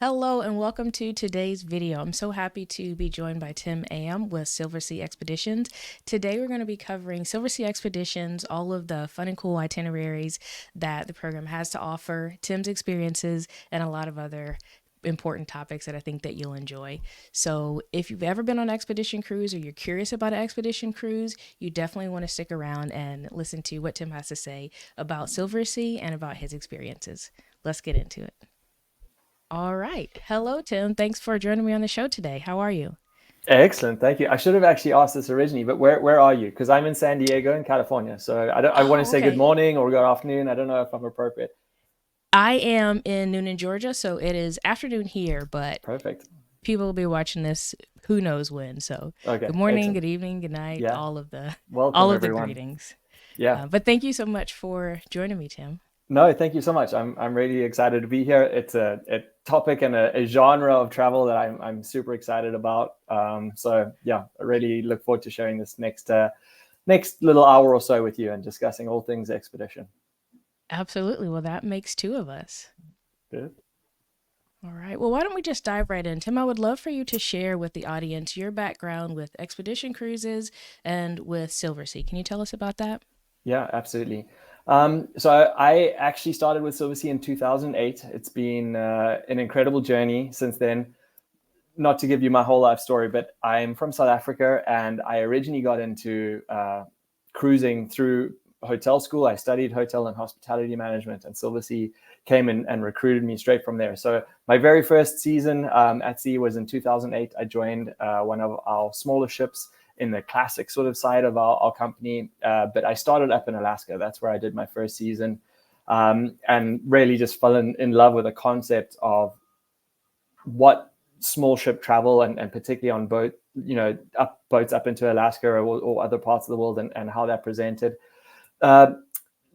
Hello and welcome to today's video. I'm so happy to be joined by Tim Amm with Silversea Expeditions. Today we're going to be covering Silversea Expeditions, all of the fun and cool itineraries that the program has to offer, Tim's experiences, and a lot of other important topics that I think that you'll enjoy. So if you've ever been on an expedition cruise or you're curious about an expedition cruise, you definitely want to stick around and listen to what Tim has to say about Silversea and about his experiences. Let's get into it. All right. Hello, Tim. Thanks for joining me on the show today. How are you? Excellent, thank you. I should have actually asked this originally, but where are you? Because I'm in San Diego in California, so I want to Oh, say good okay. morning or good afternoon. I don't know if I'm appropriate. I am in Noonan, Georgia, so it is afternoon here, but Perfect. people will be watching this who knows when. So, Okay, good morning, excellent. good evening, good night, Yeah, all of the welcome all of the everyone. greetings. Yeah. But thank you so much for joining me, Tim. No, thank you so much. I'm really excited to be here. It's a topic and a genre of travel that I'm super excited about. So yeah, I really look forward to sharing this next little hour or so with you and discussing all things expedition. Absolutely. Well, that makes two of us. Good. All right. Well, why don't we just dive right in? Tim, I would love for you to share with the audience your background with expedition cruises and with Silversea. Can you tell us about that? Yeah, absolutely. So I actually started with Silversea in 2008. It's been an incredible journey since then. Not to give you my whole life story, but I'm from South Africa, and I originally got into cruising through hotel school. I studied hotel and hospitality management, and Silversea came in and recruited me straight from there. So my very first season at sea was in 2008. I joined one of our smaller ships in the classic sort of side of our company, but I started up in Alaska. That's where I did my first season, and really just fell in love with the concept of what small ship travel and particularly on boats up into Alaska or other parts of the world and how that presented. Uh,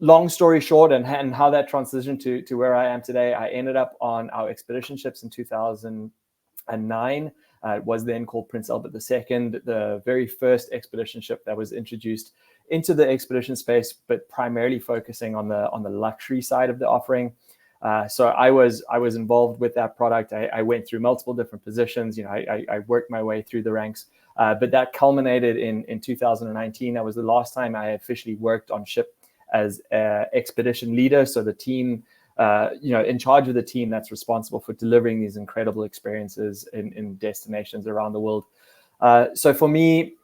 Long story short, and how that transitioned to where I am today, I ended up on our expedition ships in 2009. It was then called Prince Albert II, the very first expedition ship that was introduced into the expedition space, but primarily focusing on the luxury side of the offering. So I was involved with that product. I went through multiple different positions. I worked my way through the ranks, but that culminated in 2019. That was the last time I officially worked on ship as expedition leader. So the team, in charge of the team that's responsible for delivering these incredible experiences in destinations around the world. So for me,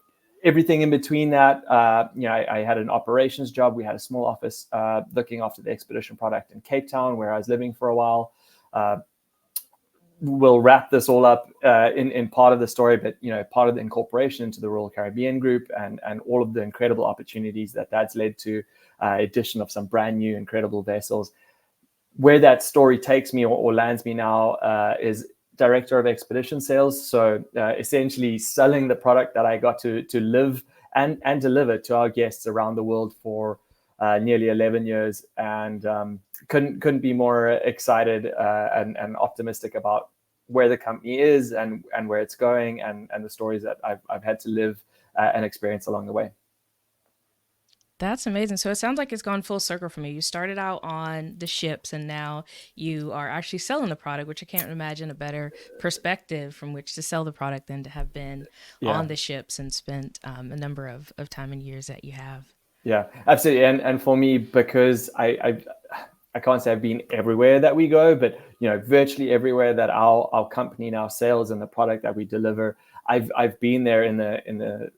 everything in between that, I had an operations job. We had a small office looking after the expedition product in Cape Town, where I was living for a while. Uh, we'll wrap this all up in part of the story, but part of the incorporation into the Royal Caribbean Group and all of the incredible opportunities that's led to addition of some brand new incredible vessels. Where that story takes me or lands me now is director of expedition sales. So essentially selling the product that I got to live and deliver to our guests around the world for nearly 11 years, and couldn't be more excited and optimistic about where the company is and where it's going and the stories that I've had to live and experience along the way. That's amazing. So it sounds like it's gone full circle for me. You started out on the ships and now you are actually selling the product, which I can't imagine a better perspective from which to sell the product than to have been Yeah. on the ships and spent a number of time and years that you have. Yeah, absolutely. And for me, because I can't say I've been everywhere that we go, but virtually everywhere that our company now sells and the product that we deliver, I've been there in the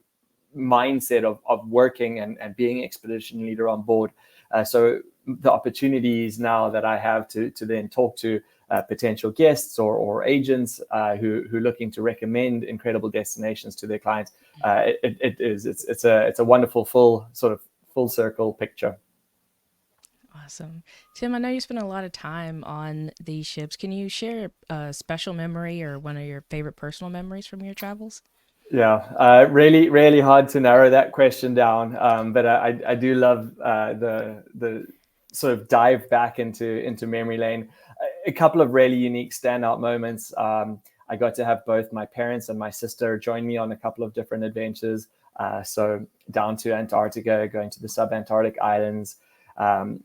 mindset of working and being expedition leader on board. So the opportunities now that I have to then talk to potential guests or agents who looking to recommend incredible destinations to their clients, it's a wonderful full circle picture. Awesome. Tim, I know you spent a lot of time on these ships. Can you share a special memory or one of your favorite personal memories from your travels? Yeah, really, really hard to narrow that question down. But I do love the sort of dive back into memory lane. A couple of really unique standout moments. I got to have both my parents and my sister join me on a couple of different adventures. So down to Antarctica, going to the sub-Antarctic islands. Um,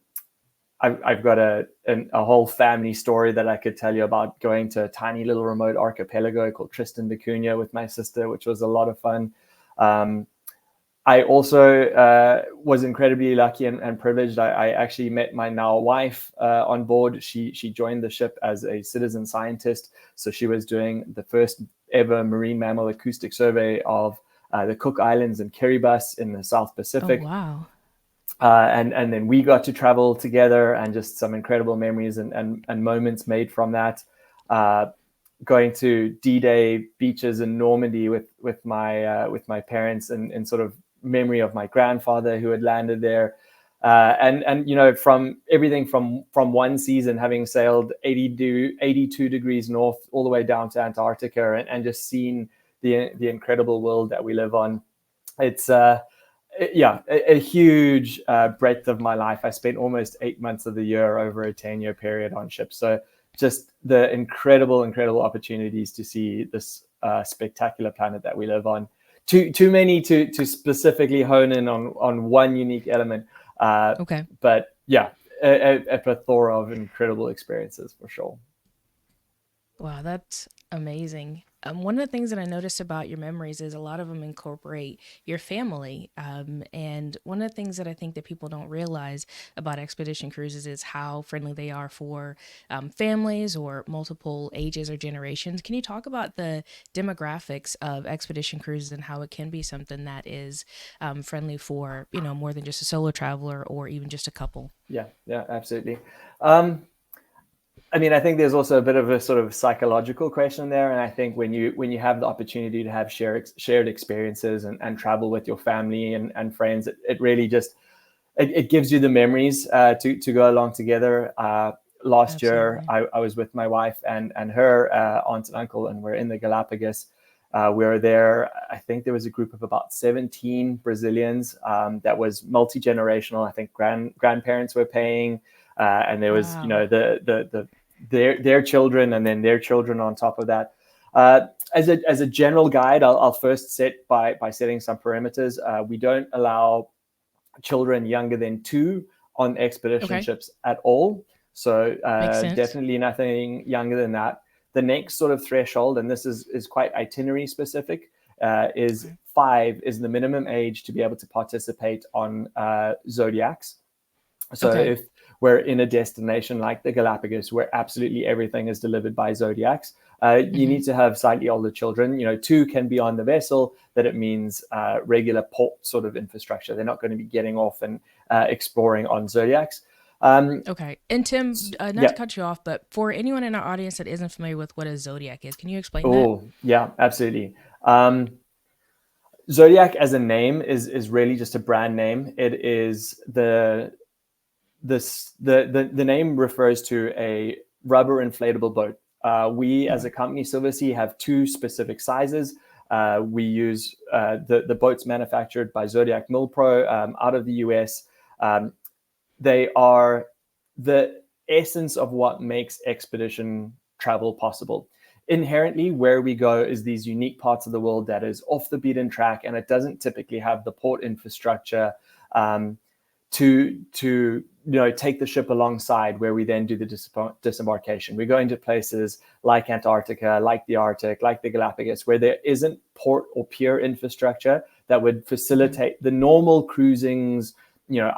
I've got a whole family story that I could tell you about going to a tiny little remote archipelago called Tristan da Cunha with my sister, which was a lot of fun. I also was incredibly lucky and privileged. I actually met my now wife on board. She joined the ship as a citizen scientist. So she was doing the first ever marine mammal acoustic survey of the Cook Islands and Kiribati in the South Oh, Pacific. wow. And then we got to travel together, and just some incredible memories and moments made from that. Going to D-Day beaches in Normandy with my parents, and sort of memory of my grandfather who had landed there. And you know, from everything from one season, having sailed 82 degrees north all the way down to Antarctica, and just seen the incredible world that we live on. It's a huge breadth of my life. I spent almost 8 months of the year over a 10-year period on ships. So just the incredible opportunities to see this spectacular planet that we live on. Too many to specifically hone in on one unique element. Okay. But yeah, a plethora of incredible experiences for sure. Wow, that's amazing. One of the things that I noticed about your memories is a lot of them incorporate your family. And one of the things that I think that people don't realize about expedition cruises is how friendly they are for families or multiple ages or generations. Can you talk about the demographics of expedition cruises and how it can be something that is friendly for, more than just a solo traveler or even just a couple? Yeah, absolutely. I mean, I think there's also a bit of a sort of psychological question there, and I think when you have the opportunity to have shared experiences and travel with your family and friends, it really just it gives you the memories to go along together. Last year, Absolutely. I was with my wife and her aunt and uncle, and we're in the Galapagos. We were there. I think there was a group of about 17 Brazilians that was multi-generational. I think grandparents were paying, and there was Wow. their children and then their children on top of that. As a general guide, I'll first set by setting some parameters. We don't allow children younger than 2 on expedition Okay. ships at all. So Makes sense. definitely nothing younger than that. The next sort of threshold, and this is quite itinerary specific, is Okay. 5 is the minimum age to be able to participate on zodiacs. So Okay. if we're in a destination like the Galapagos, where absolutely everything is delivered by zodiacs, you Hmm. need to have slightly older children. 2 can be on the vessel, that it means regular port sort of infrastructure. They're not going to be getting off and exploring on zodiacs. Um, Okay. And Tim, not to yeah. cut you off, but for anyone in our audience that isn't familiar with what a zodiac is, can you explain that? Oh, yeah, absolutely. Zodiac as a name is really just a brand name. It is the name refers to a rubber inflatable boat. We, as Okay. a company, Silversea, have 2 specific sizes. We use the boats manufactured by Zodiac Milpro out of the US. Um, they are the essence of what makes expedition travel possible. Inherently, where we go is these unique parts of the world that is off the beaten track, and it doesn't typically have the port infrastructure um, to take the ship alongside, where we then do the disembarkation. We go into places like Antarctica, like the Arctic, like the Galapagos, where there isn't port or pier infrastructure that would Okay. facilitate the normal cruisings,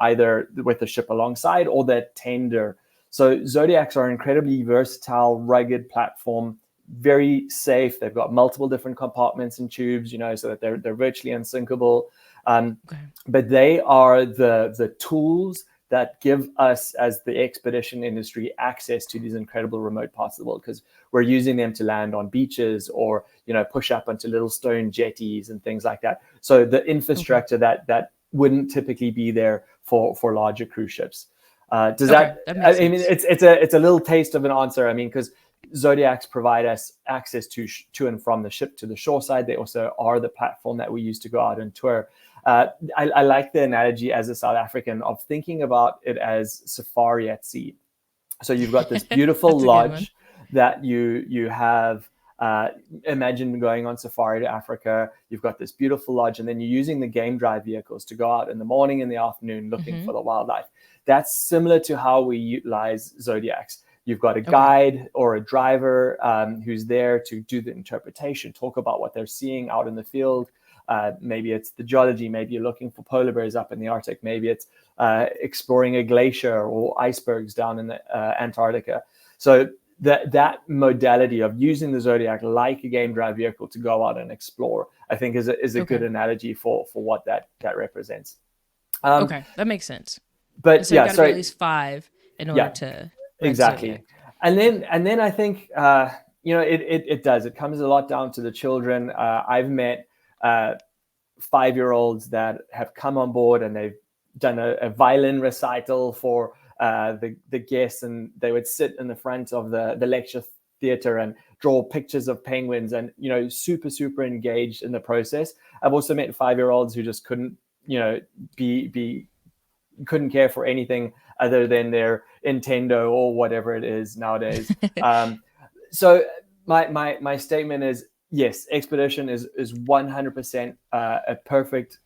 either with the ship alongside or that tender. So Zodiacs are an incredibly versatile, rugged platform, very safe. They've got multiple different compartments and tubes, so that they're virtually unsinkable. Okay. But they are the tools that give us, as the expedition industry, access to these incredible remote parts of the world, because we're using them to land on beaches or push up onto little stone jetties and things like that. So the Okay. infrastructure that wouldn't typically be there for larger cruise ships. Does Okay. that? That I makes mean, sense. it's a little taste of an answer. I mean, because Zodiacs provide us access to and from the ship to the shore side. They also are the platform that we use to go out and tour. I like the analogy, as a South African, of thinking about it as safari at sea. So you've got this beautiful That's a good one. lodge that you have. Imagine going on safari to Africa. You've got this beautiful lodge, and then you're using the game drive vehicles to go out in the morning and the afternoon looking Hmm. for the wildlife. that's similar to how we utilize zodiacs. You've got a Okay. guide or a driver who's there to do the interpretation, talk about what they're seeing out in the field. Maybe it's the geology. Maybe you're looking for polar bears up in the Arctic. Maybe it's exploring a glacier or icebergs down in the Antarctica. So that modality of using the zodiac like a game drive vehicle to go out and explore, I think is a Okay. good analogy for what that represents. Okay. That makes sense. But So you yeah, got to be at sorry. least 5 in order Yeah, to rent exactly. Zodiac. And then I think it does. It comes a lot down to the children. I've met 5-year-olds that have come on board and they've done a violin recital for the guests, and they would sit in the front of the lecture theater and draw pictures of penguins, and super engaged in the process. I've also met 5-year-olds who just couldn't be couldn't care for anything other than their Nintendo or whatever it is nowadays. So my statement is, yes, expedition is 100% a perfect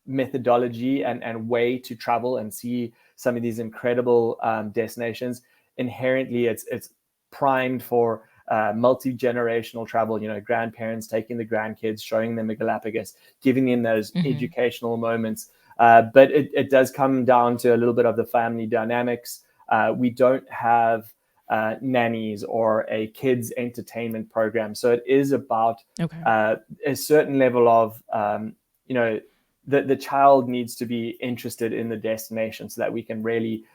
methodology and way to travel and see some of these incredible destinations. Inherently, it's primed for multi-generational travel. Grandparents taking the grandkids, showing them the Galapagos, giving them those Mm-hmm. educational moments. But it does come down to a little bit of the family dynamics. We don't have nannies or a kids entertainment program, so it is about Okay. a certain level of the child needs to be interested in the destination so that we can really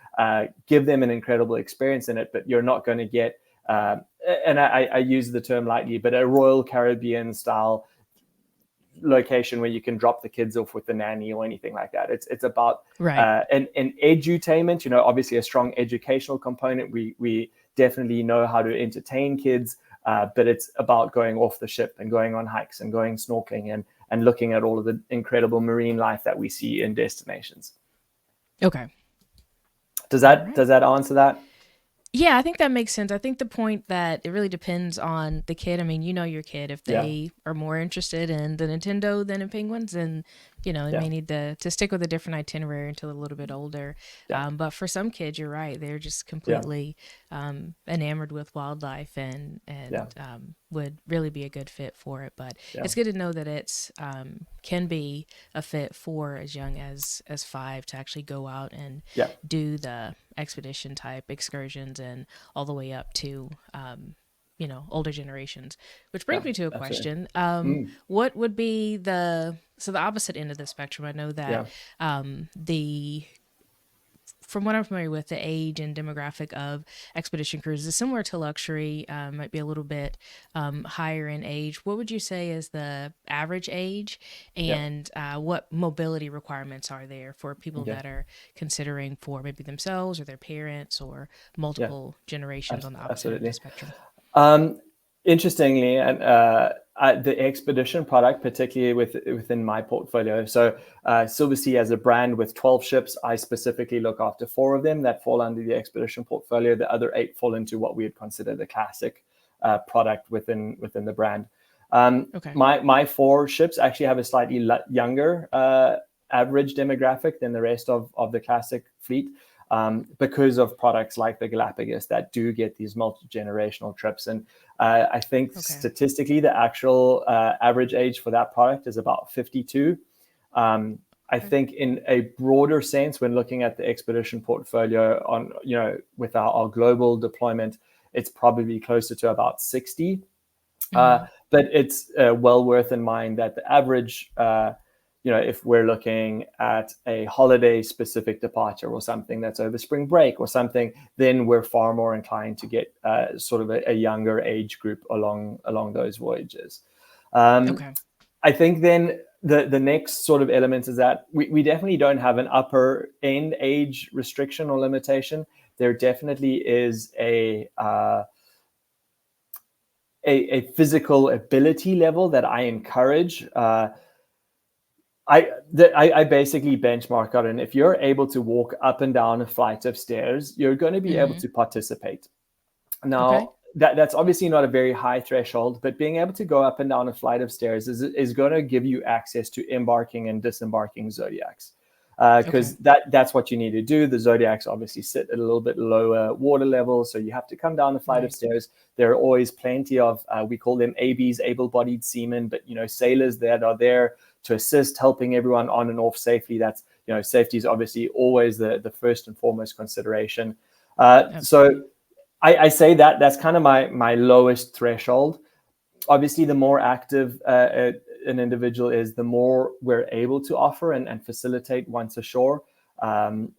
give them an incredible experience in it. But you're not going to get and I use the term lightly, but a Royal Caribbean style location where you can drop the kids off with the nanny or anything like that. It's about Right. an edutainment. Obviously a strong educational component. We definitely know how to entertain kids, but it's about going off the ship and going on hikes and going snorkeling and looking at all of the incredible marine life that we see in destinations. Okay. Does All that right. does that answer that? Yeah, I think that makes sense. I think the point that it really depends on the kid. I mean, your kid. If Yeah, they are more interested in the Nintendo than in penguins, then they yeah, may need to stick with a different itinerary until a little bit older. yeah, But for some kids, you're right; they're just yeah, completely enamored with wildlife and yeah, would really be a good fit for it. But yeah, it's good to know that it's can be a fit for as young as 5 to actually go out and yeah, do the expedition type excursions and all the way up to older generations. Which yeah, brings me to a absolutely. question. Mm, What would be the opposite end of the spectrum? I know that yeah, the from what I'm familiar with, the age and demographic of expedition cruises is similar to luxury, might be a little bit higher in age. What would you say is the average age, yeah. and what mobility requirements are there for people Okay. that are considering for maybe themselves or their parents or Yeah, multiple generations on the opposite end of the absolutely. spectrum? Um, Interestingly, and the expedition product, particularly within my portfolio. So, Silversea as a brand with 12 ships, I specifically look after 4 of them that fall under the expedition portfolio. The other 8 fall into what we would consider the classic product within the brand. Okay. My 4 ships actually have a slightly younger average demographic than the rest of the classic fleet. Because of products like the Galapagos that do get these multi-generational trips. And I think Okay. statistically, the actual average age for that product is about 52. I Okay. think in a broader sense, when looking at the expedition portfolio on, with our global deployment, it's probably closer to about 60. Uh, Mm-hmm. but it's well worth in mind that the average, if we're looking at a holiday specific departure or something that's over spring break or something, then we're far more inclined to get sort of a younger age group along those voyages. Um, Okay. I think then the next sort of element is that we definitely don't have an upper end age restriction or limitation. There definitely is a physical ability level that I encourage. I basically benchmark out, and if you're able to walk up and down a flight of stairs, you're going to be able Mm-hmm. to participate. Okay. Now, that's obviously not a very high threshold, but being able to go up and down a flight of stairs is going to give you access to embarking and disembarking zodiacs. Okay. because that's what you need to do. The zodiacs obviously sit at a little bit lower water level, so you have to come down a flight of Right. stairs. There are always plenty of we call them ABs, able-bodied seamen, but sailors that are there to assist, helping everyone on and off safely. That's safety is obviously always the first and foremost consideration. So Absolutely. I say that's kind of my lowest threshold. Obviously, the more active an individual is, the more we're able to offer and facilitate once ashore. Um,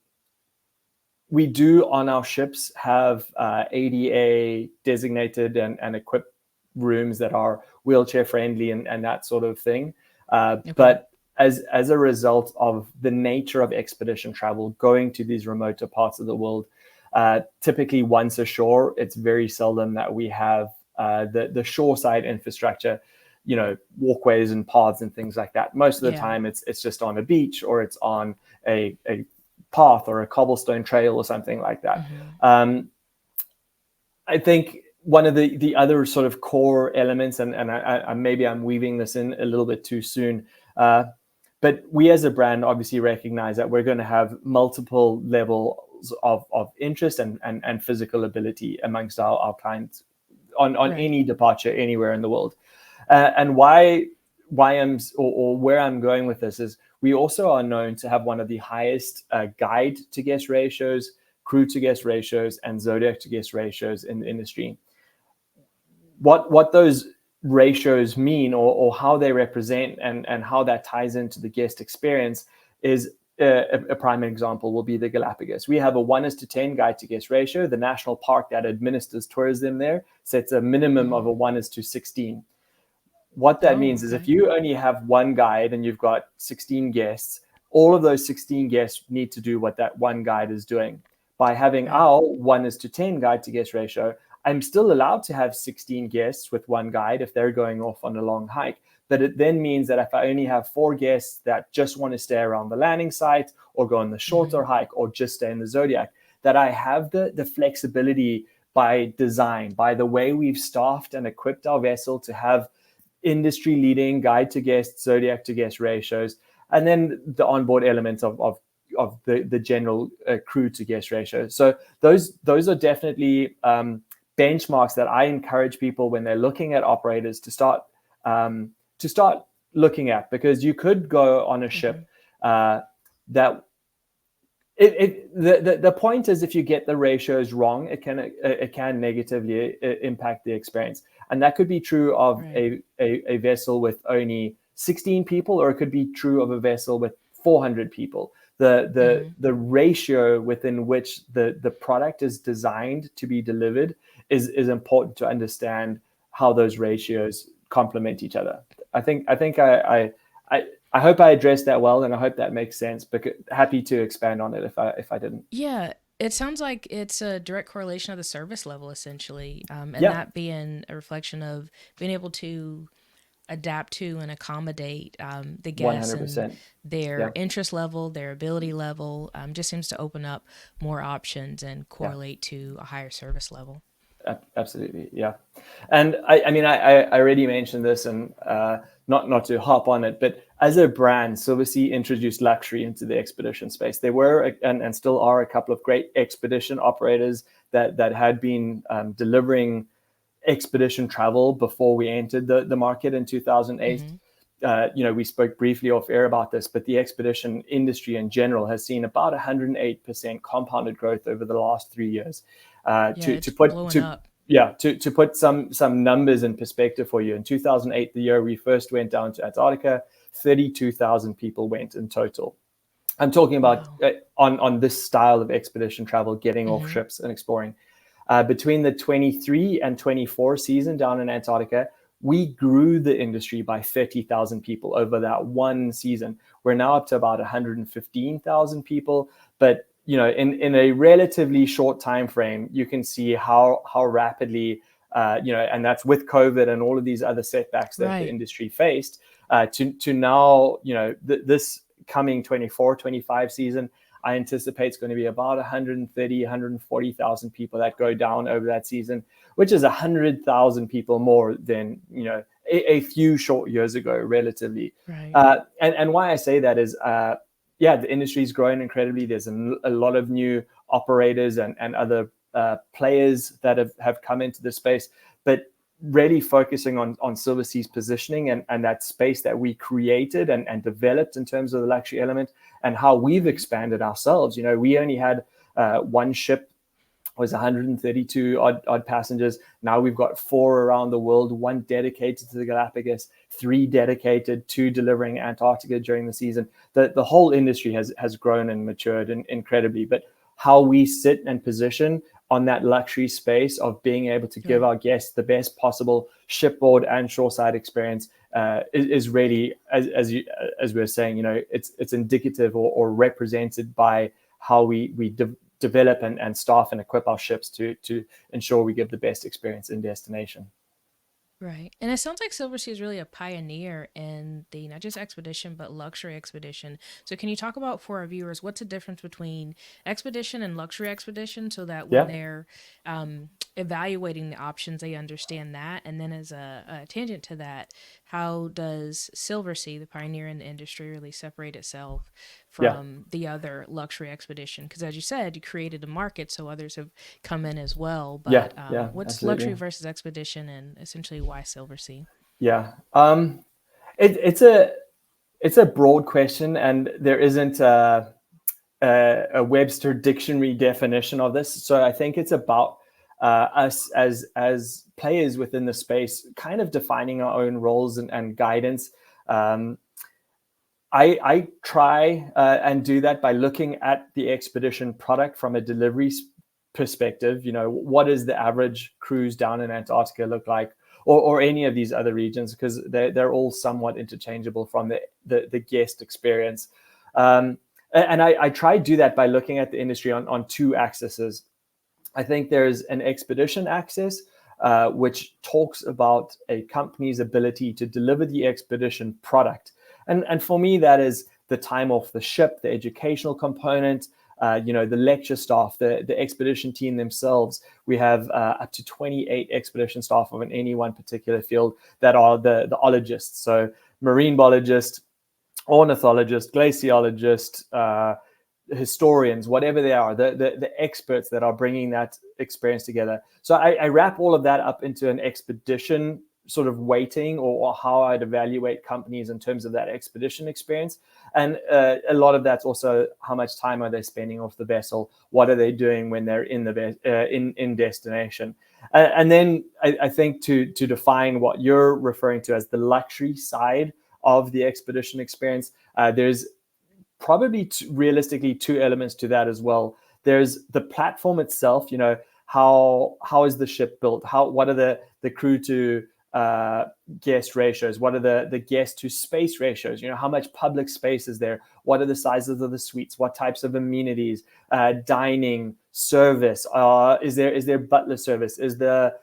we do on our ships have ADA designated and equipped rooms that are wheelchair friendly and that sort of thing. Okay. But as a result of the nature of expedition travel, going to these remoter parts of the world, typically once ashore, it's very seldom that we have the shoreside infrastructure, walkways and paths and things like that. Most of the Yeah. time, it's just on a beach or it's on a path or a cobblestone trail or something like that. Hmm. I think one of the other sort of core elements, and I maybe I'm weaving this in a little bit too soon, but we as a brand obviously recognize that we're going to have multiple levels of interest and physical ability amongst our clients on Right. any departure anywhere in the world. And why or where I'm going with this is we also are known to have one of the highest guide to guest ratios, crew to guest ratios, and zodiac to guest ratios in the industry. What those ratios mean, or how they represent, and how that ties into the guest experience is a prime example will be the Galapagos. We have a 1:10 guide to guest ratio. The national park that administers tourism there sets a minimum of Hmm. a 1:16. What that Oh, means is if okay. you only have one guide and you've got 16 guests, all of those 16 guests need to do what that one guide is doing. By having Right. our 1:10 guide to guest ratio, I'm still allowed to have 16 guests with one guide if they're going off on a long hike. But it then means that if I only have 4 guests that just want to stay around the landing site or go on the shorter Hmm. hike or just stay in the Zodiac, that I have the flexibility by design, by the way we've staffed and equipped our vessel to have industry leading guide to guest, zodiac to guest ratios, and then the onboard elements of the general crew to guest ratio. So those are definitely benchmarks that I encourage people when they're looking at operators to start looking at, because you could go on a Hmm. ship that the point is, if you get the ratios wrong, it can negatively impact the experience, and that could be true of Right. a vessel with only 16 people, or it could be true of a vessel with 400 people. Hmm. The ratio within which the product is designed to be delivered is important to understand how those ratios complement each other. I I hope I addressed that well, and I hope that makes sense. But happy to expand on it if I didn't. Yeah, it sounds like it's a direct correlation of the service level, essentially, and Yeah, that being a reflection of being able to adapt to and accommodate the one guests hundred and percent. their Yeah, interest level, their ability level, just seems to open up more options and yeah. correlate to a higher service level. Absolutely, yeah. And I mean, I already mentioned this, and not to hop on it, but as a brand, Silversea introduced luxury into the expedition space. There were and still are a couple of great expedition operators that had been delivering expedition travel before we entered the market in 2008. Hmm. We spoke briefly off air about this, but the expedition industry in general has seen about 108% compounded growth over the last 3 years. Yeah, it's blowing up. To put some numbers in perspective for you, in 2008, the year we first went down to Antarctica, 32,000 people went in total. I'm talking about Wow. on this style of expedition travel, getting off Hmm. ships and exploring. Between the 23 and 24 season down in Antarctica, we grew the industry by 30,000 people over that one season. We're now up to about 115,000 people, but in a relatively short time frame, you can see how rapidly, and that's with COVID and all of these other setbacks that the Right. industry faced, to now, this coming 24-25 season, I anticipate it's going to be about 130, 140,000 people that go down over that season, which is 100,000 people more than a few short years ago, relatively. Right. And why I say that is yeah, the industry's grown incredibly. There's a lot of new operators and other players that have come into the space, but really focusing on Silversea's positioning and that space that we created and developed in terms of the luxury element and how we've expanded ourselves. You know, we only had one ship, was 132 odd passengers. Now we've got 4 around the world, 1 dedicated to the Galapagos, 3 dedicated to delivering Antarctica during the season. The whole industry has grown and matured incredibly. But how we sit and position on that luxury space of being able to give our guests the best possible shipboard and shoreside experience is really, as we were saying, you know, it's indicative or represented by how we develop and staff and equip our ships to ensure we give the best experience in destination. Right. And it sounds like Silversea is really a pioneer in the not just expedition, but luxury expedition. So, can you talk about for our viewers what's the difference between expedition and luxury expedition so that when Yeah. they're evaluating the options, they understand that? And then, as a tangent to that, how does Silversea, the pioneer in the industry, really separate itself Yeah. from the other luxury expedition? Because, as you said, you created a market, so others have come in as well. Yeah. But Yeah. what's luxury Absolutely. versus expedition, and essentially why Silversea? Yeah. It's a broad question, and there isn't a Webster dictionary definition of this. So I think it's about us as players within the space, kind of defining our own roles and guidance. I try and do that by looking at the expedition product from a delivery perspective. You know, what does the average cruise down in Antarctica look like, or any of these other regions, because they're all somewhat interchangeable from the guest experience. And I try to do that by looking at the industry on 2 axes. I think there's an expedition axis, which talks about a company's ability to deliver the expedition product. And for me, that is the time off the ship, the educational component, you know, the lecture staff, the expedition team themselves. We have up to 28 expedition staff of any one particular field that are the ologists. So marine biologist, ornithologist, glaciologist, historians, whatever they are, the experts that are bringing that experience together. So I wrap all of that up into an expedition sort of weighting or how I'd evaluate companies in terms of that expedition experience. And a lot of that's also how much time are they spending off the vessel? What are they doing when they're in in destination? And then I think to define what you're referring to as the luxury side of the expedition experience, there's probably realistically 2 elements to that as well. There's the platform itself. You know, how is the ship built? What are the crew to guest ratios? What are the guest to space ratios? You know, how much public space is there? What are the sizes of the suites? What types of amenities? Dining, service? Is there butler service? Is the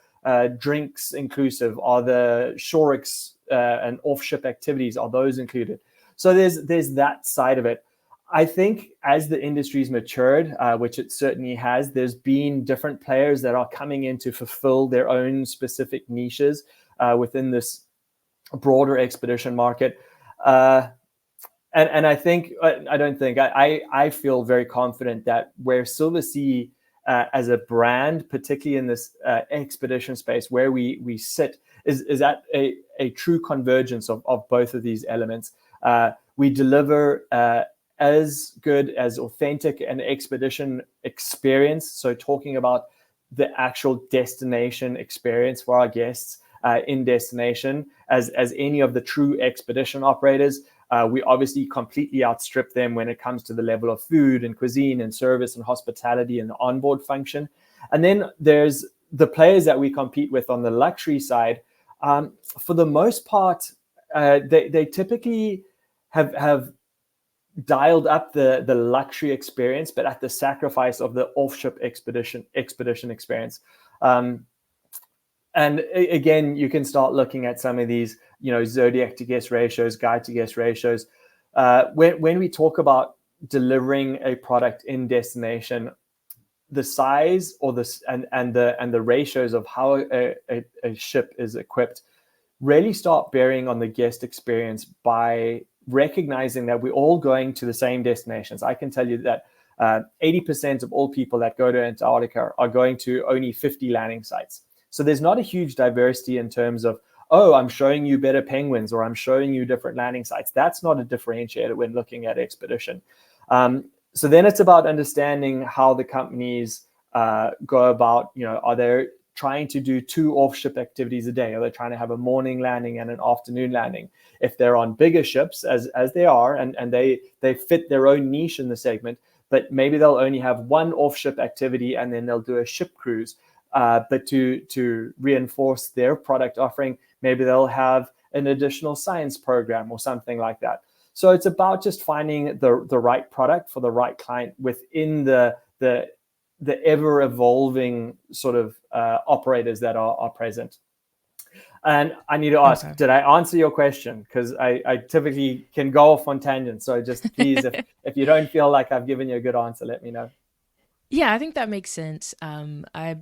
drinks inclusive? Are the shore and off-ship activities, are those included? So there's that side of it. I think as the industry's matured, which it certainly has, there's been different players that are coming in to fulfill their own specific niches within this broader expedition market. And I think, I feel very confident that where Silversea as a brand, particularly in this expedition space, where we sit, is at a true convergence of both of these elements. We deliver as good as authentic an expedition experience. So talking about the actual destination experience for our guests in destination as any of the true expedition operators. We obviously completely outstrip them when it comes to the level of food and cuisine and service and hospitality and the onboard function. And then there's the players that we compete with on the luxury side. For the most part, they typically have dialed up the luxury experience, but at the sacrifice of the off-ship expedition experience. And again, you can start looking at some of these, you know, Zodiac to guest ratios, guide to guest ratios. When we talk about delivering a product in destination, the size or the ratios of how a ship is equipped really start bearing on the guest experience by recognizing that we're all going to the same destinations. I can tell you that 80% of all people that go to Antarctica are going to only 50 landing sites. So there's not a huge diversity in terms of, oh, I'm showing you better penguins or I'm showing you different landing sites. That's not a differentiator when looking at expedition. So then it's about understanding how the companies go about, are they trying to do 2 off-ship activities a day? Are they trying to have a morning landing and an afternoon landing? If they're on bigger ships, as they are, and they fit their own niche in the segment, but maybe they'll only have 1 off-ship activity and then they'll do a ship cruise. But to reinforce their product offering, maybe they'll have an additional science program or something like that. So it's about just finding the right product for the right client within the ever evolving sort of operators that are present. And I need to ask, did I answer your question? Because I typically can go off on tangents. So just please, if you don't feel like I've given you a good answer, let me know. Yeah, I think that makes sense. I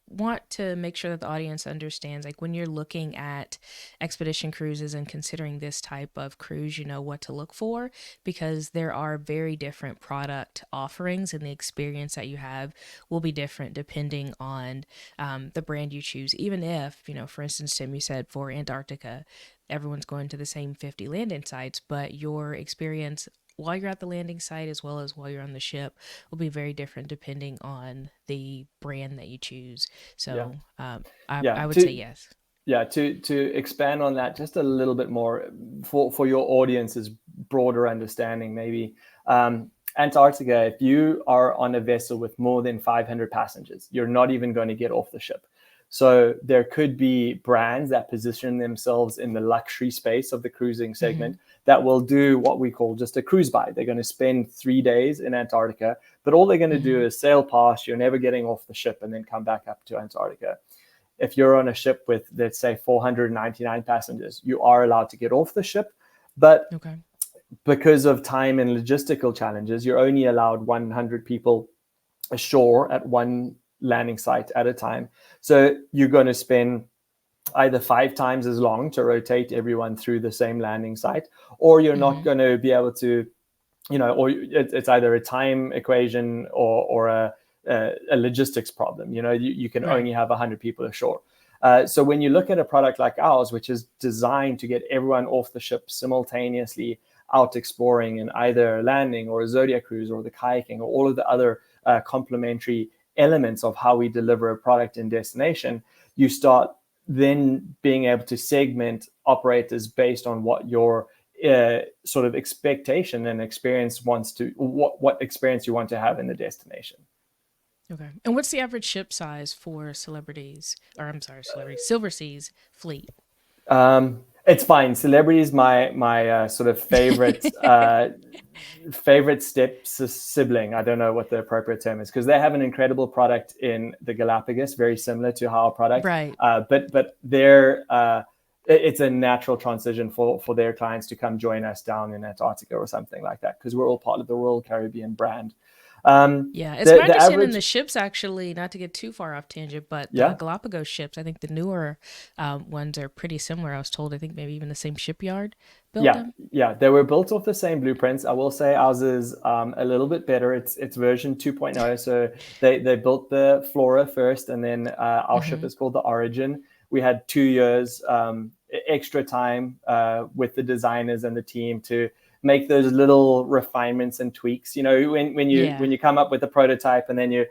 want to make sure that the audience understands, like when you're looking at expedition cruises and considering this type of cruise, you know what to look for, because there are very different product offerings, and the experience that you have will be different depending on the brand you choose. Even if, for instance, Tim, you said for Antarctica, everyone's going to the same 50 landing sites, but your experience while you're at the landing site as well as while you're on the ship will be very different depending on the brand that you choose. So I would say yes. Yeah, to expand on that just a little bit more for your audience's broader understanding, maybe Antarctica, if you are on a vessel with more than 500 passengers, you're not even going to get off the ship. So there could be brands that position themselves in the luxury space of the cruising segment that will do what we call just a cruise by. They're going to spend 3 days in Antarctica, but all they're going to do is sail past. You're never getting off the ship and then come back up to Antarctica. If you're on a ship with, let's say, 499 passengers, you are allowed to get off the ship, but because of time and logistical challenges, you're only allowed 100 people ashore at one landing site at a time. So you're going to spend either 5 times as long to rotate everyone through the same landing site, or you're not going to be able to, or it's either a time equation or a logistics problem. You can only have 100 people ashore. So when you look at a product like ours, which is designed to get everyone off the ship simultaneously out exploring in either a landing or a Zodiac cruise or the kayaking or all of the other complementary elements of how we deliver a product in destination, you start then being able to segment operators based on what your sort of expectation and experience what experience you want to have in the destination. Okay. And what's the average ship size for Silversea's fleet? It's fine. Celebrity is my sort of favorite sibling. I don't know what the appropriate term is, because they have an incredible product in the Galapagos, very similar to our product. Right. But they're it's a natural transition for their clients to come join us down in Antarctica or something like that, because we're all part of the Royal Caribbean brand. It's my understanding the ships, actually, not to get too far off tangent, but the Galapagos ships, I think the newer ones are pretty similar. I was told, I think maybe even the same shipyard built them. Yeah, they were built off the same blueprints. I will say ours is a little bit better. It's version 2.0. So they built the Flora first, and then our ship is called the Origin. We had 2 years extra time with the designers and the team to make those little refinements and tweaks. When you come up with a prototype and then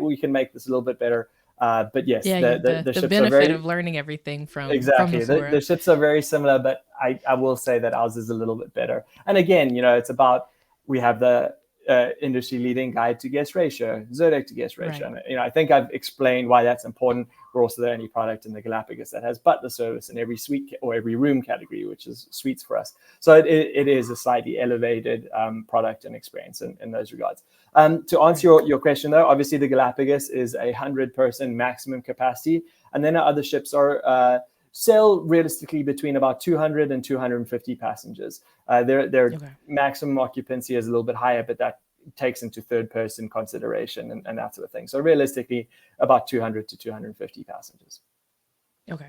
we can make this a little bit better. But yes, the ships benefit of learning everything from the ships are very similar, but I will say that ours is a little bit better. And again, it's about, we have the industry leading guide to guest ratio, Zodiac to guest ratio. Right. And I think I've explained why that's important. We're also the only product in the Galapagos that has butler service in every suite or every room category, which is suites for us. So it is a slightly elevated product and experience in those regards. To answer your question, though, obviously the Galapagos is 100-person maximum capacity, and then our other ships are sail realistically between about 200 and 250 passengers. Their maximum occupancy is a little bit higher, but that takes into third-person consideration and that sort of thing. So realistically, about 200 to 250 passengers. Okay.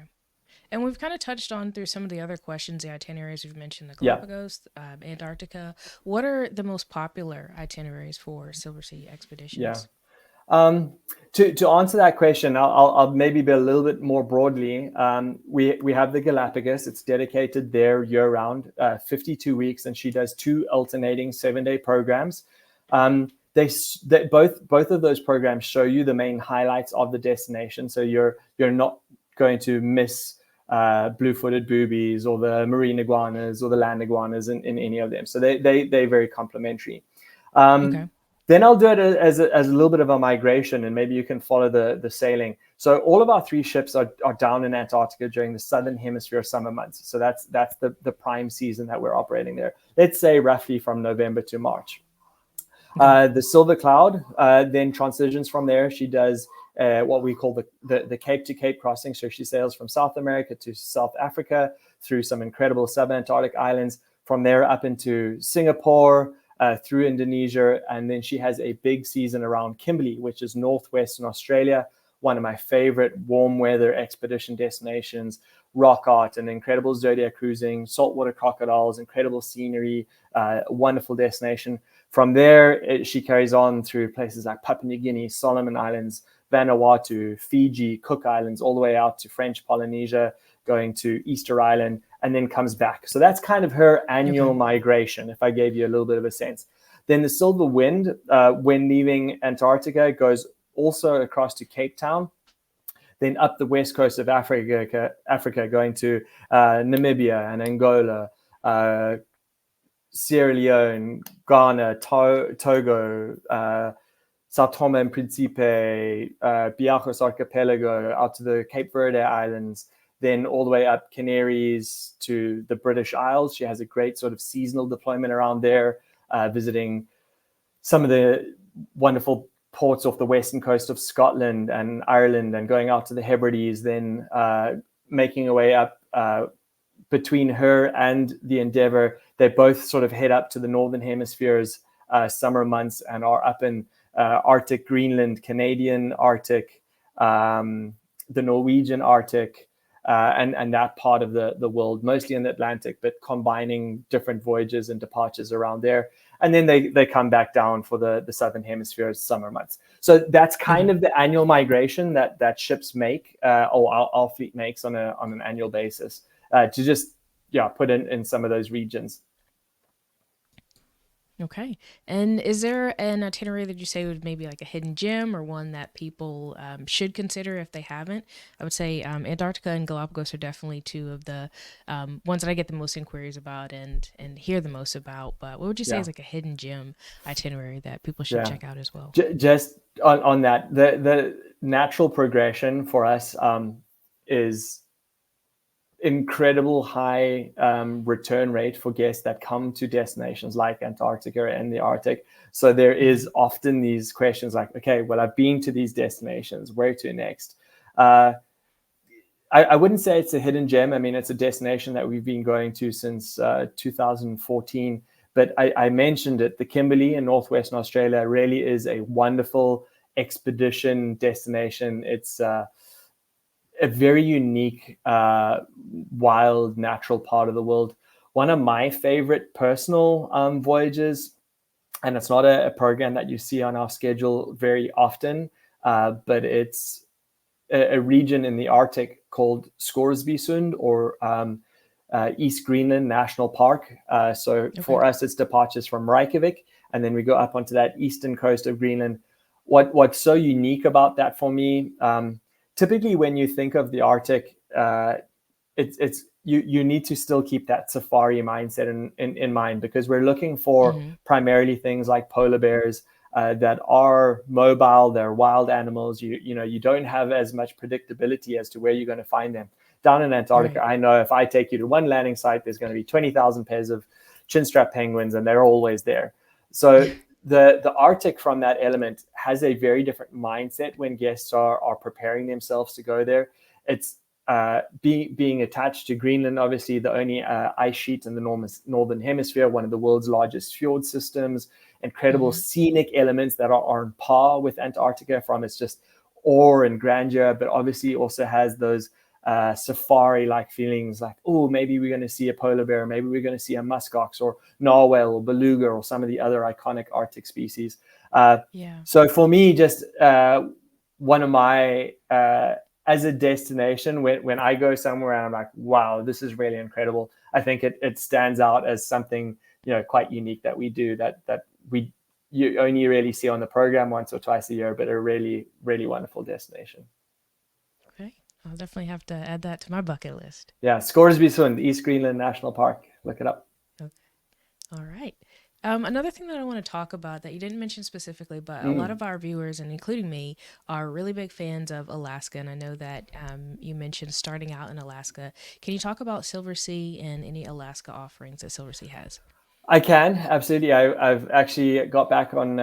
And we've kind of touched on through some of the other questions, the itineraries we've mentioned, the Yeah, Galapagos, Antarctica. What are the most popular itineraries for Silversea yeah. expeditions? To answer that question, I'll maybe be a little bit more broadly. We have the Galapagos. It's dedicated there year round, 52 weeks, and she does 2 alternating 7-day programs. They both of those programs show you the main highlights of the destination, so you're not going to miss blue-footed boobies or the marine iguanas or the land iguanas in any of them. So they're very complementary. Um, Okay. then I'll do it as a little bit of a migration, and maybe you can follow the sailing. So all of our 3 ships are down in Antarctica during the southern hemisphere summer months. So that's the prime season that we're operating there. Let's say roughly from November to March. Okay. The Silver Cloud then transitions from there. She does what we call the Cape to Cape crossing. So she sails from South America to South Africa through some incredible subantarctic islands. From there up into Singapore, through Indonesia, and then she has a big season around Kimberley, which is northwestern Australia, one of my favorite warm weather expedition destinations. Rock art and incredible zodiac cruising, saltwater crocodiles, incredible scenery, wonderful destination. From there, she carries on through places like Papua New Guinea, Solomon Islands, Vanuatu, Fiji, Cook Islands, all the way out to French Polynesia, going to Easter Island, and then comes back. So that's kind of her annual Okay. migration, if I gave you a little bit of a sense. Then the Silver Wind, when leaving Antarctica, goes also across to Cape Town, then up the west coast of Africa going to Namibia and Angola, Sierra Leone, Ghana, Togo, Sao Tome and Principe, Biakos Archipelago, out to the Cape Verde Islands, then all the way up Canaries to the British Isles. She has a great sort of seasonal deployment around there, visiting some of the wonderful ports off the western coast of Scotland and Ireland, and going out to the Hebrides, then making her way up between her and the Endeavour. They both sort of head up to the northern hemisphere's summer months and are up in Arctic Greenland, Canadian Arctic, the Norwegian Arctic, and that part of the world, mostly in the Atlantic, but combining different voyages and departures around there. And then they come back down for the southern hemisphere's summer months. So that's kind Okay. of the annual migration that ships make, or our fleet makes on an annual basis, to just put in some of those regions. Okay. And is there an itinerary that you say would maybe like a hidden gem or one that people should consider if they haven't? I would say Antarctica and Galapagos are definitely 2 of the ones that I get the most inquiries about and hear the most about. But what would you say Yeah, is like a hidden gem itinerary that people should yeah. check out as well? Just on that, the natural progression for us is incredible high return rate for guests that come to destinations like Antarctica and the Arctic. So there Hmm. is often these questions like, okay, well, I've been to these destinations, where to next? Uh, I wouldn't say it's a hidden gem. I mean, it's a destination that we've been going to since 2014. But I mentioned it, the Kimberley in northwestern Australia really is a wonderful expedition destination. It's a very unique, wild, natural part of the world. One of my favorite personal voyages, and it's not a program that you see on our schedule very often, but it's a region in the Arctic called Scoresbysund, or East Greenland National Park. So Okay. for us, it's departures from Reykjavik, and then we go up onto that eastern coast of Greenland. What's so unique about that for me? Typically, when you think of the Arctic, it's you need to still keep that safari mindset in mind, because we're looking for Hmm. primarily things like polar bears that are mobile. They're wild animals. You don't have as much predictability as to where you're going to find them. Down in Antarctica, Right. I know if I take you to one landing site, there's going to be 20,000 pairs of chinstrap penguins, and they're always there. So the Arctic, from that element, has a very different mindset when guests are preparing themselves to go there. It's being attached to Greenland, obviously the only ice sheet in the northern hemisphere, one of the world's largest fjord systems, incredible Hmm. scenic elements that are on par with Antarctica from its just awe and grandeur, but obviously also has those safari-like feelings, like, oh, maybe we're going to see a polar bear, maybe we're going to see a muskox or narwhal or beluga or some of the other iconic Arctic species. Yeah. So for me, just one of my as a destination, when I go somewhere and I'm like, wow, this is really incredible, I think it stands out as something, quite unique that we do, that you only really see on the program once or twice a year, but a really, really wonderful destination. Okay. I'll definitely have to add that to my bucket list. Yeah, Scoresby Sund, East Greenland National Park. Look it up. Okay. All right. Another thing that I want to talk about that you didn't mention specifically, but a lot Mm. of our viewers, and including me, are really big fans of Alaska. And I know that you mentioned starting out in Alaska. Can you talk about Silversea and any Alaska offerings that Silversea has? I can, absolutely. I've actually got back on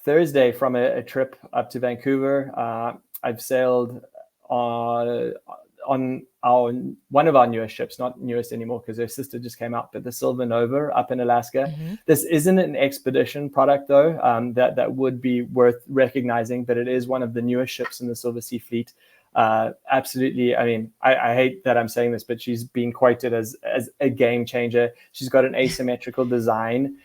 Thursday from a trip up to Vancouver. I've sailed on our one of our newest ships, not newest anymore because their sister just came out, but the Silver Nova up in Alaska. Mm-hmm. This isn't an expedition product though, that would be worth recognizing, but it is one of the newest ships in the Silversea fleet. Absolutely. I mean, I hate that I'm saying this, but she's being quoted as a game changer. She's got an asymmetrical design,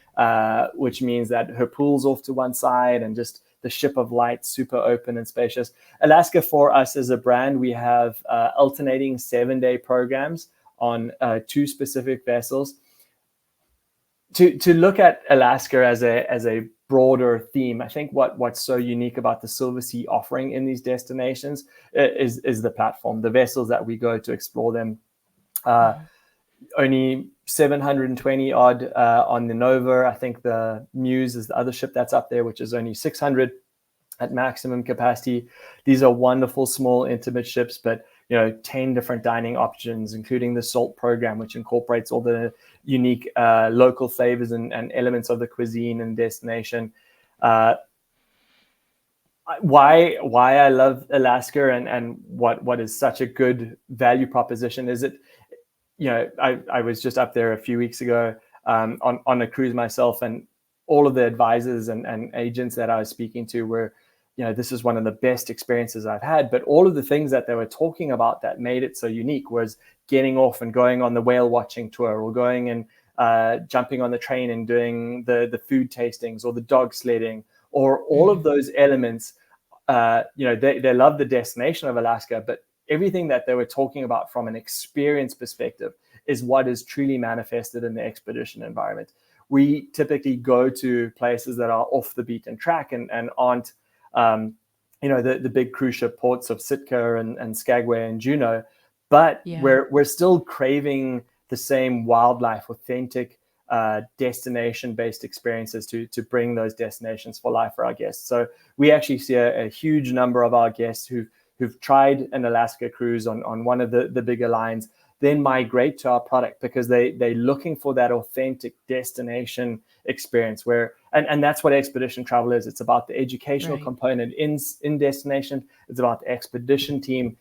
which means that her pool's off to one side and just the ship of light, super open and spacious. Alaska, for us as a brand, we have alternating 7-day programs on 2 specific vessels. To look at Alaska as a broader theme, I think what's so unique about the Silversea offering in these destinations is the platform, the vessels that we go to explore them. Mm-hmm. Only 720 odd on the Nova. I think the Muse is the other ship that's up there, which is only 600 at maximum capacity. These are wonderful, small, intimate ships, but 10 different dining options, including the SALT program, which incorporates all the unique local flavors and elements of the cuisine and destination. Why I love Alaska and what is such a good value proposition is I was just up there a few weeks ago on a cruise myself, and all of the advisors and agents that I was speaking to were, this is one of the best experiences I've had. But all of the things that they were talking about that made it so unique was getting off and going on the whale watching tour, or going and jumping on the train and doing the food tastings, or the dog sledding, or all Mm-hmm. of those elements. They love the destination of Alaska, but everything that they were talking about from an experience perspective is what is truly manifested in the expedition environment. We typically go to places that are off the beaten track and aren't, the big cruise ship ports of Sitka and Skagway and Juneau, but Yeah. we're still craving the same wildlife, authentic destination-based experiences to bring those destinations for life for our guests. So we actually see a huge number of our guests who've tried an Alaska cruise on one of the bigger lines, then migrate to our product because they're looking for that authentic destination experience and that's what expedition travel is. It's about the educational Right. component in destination. It's about the expedition team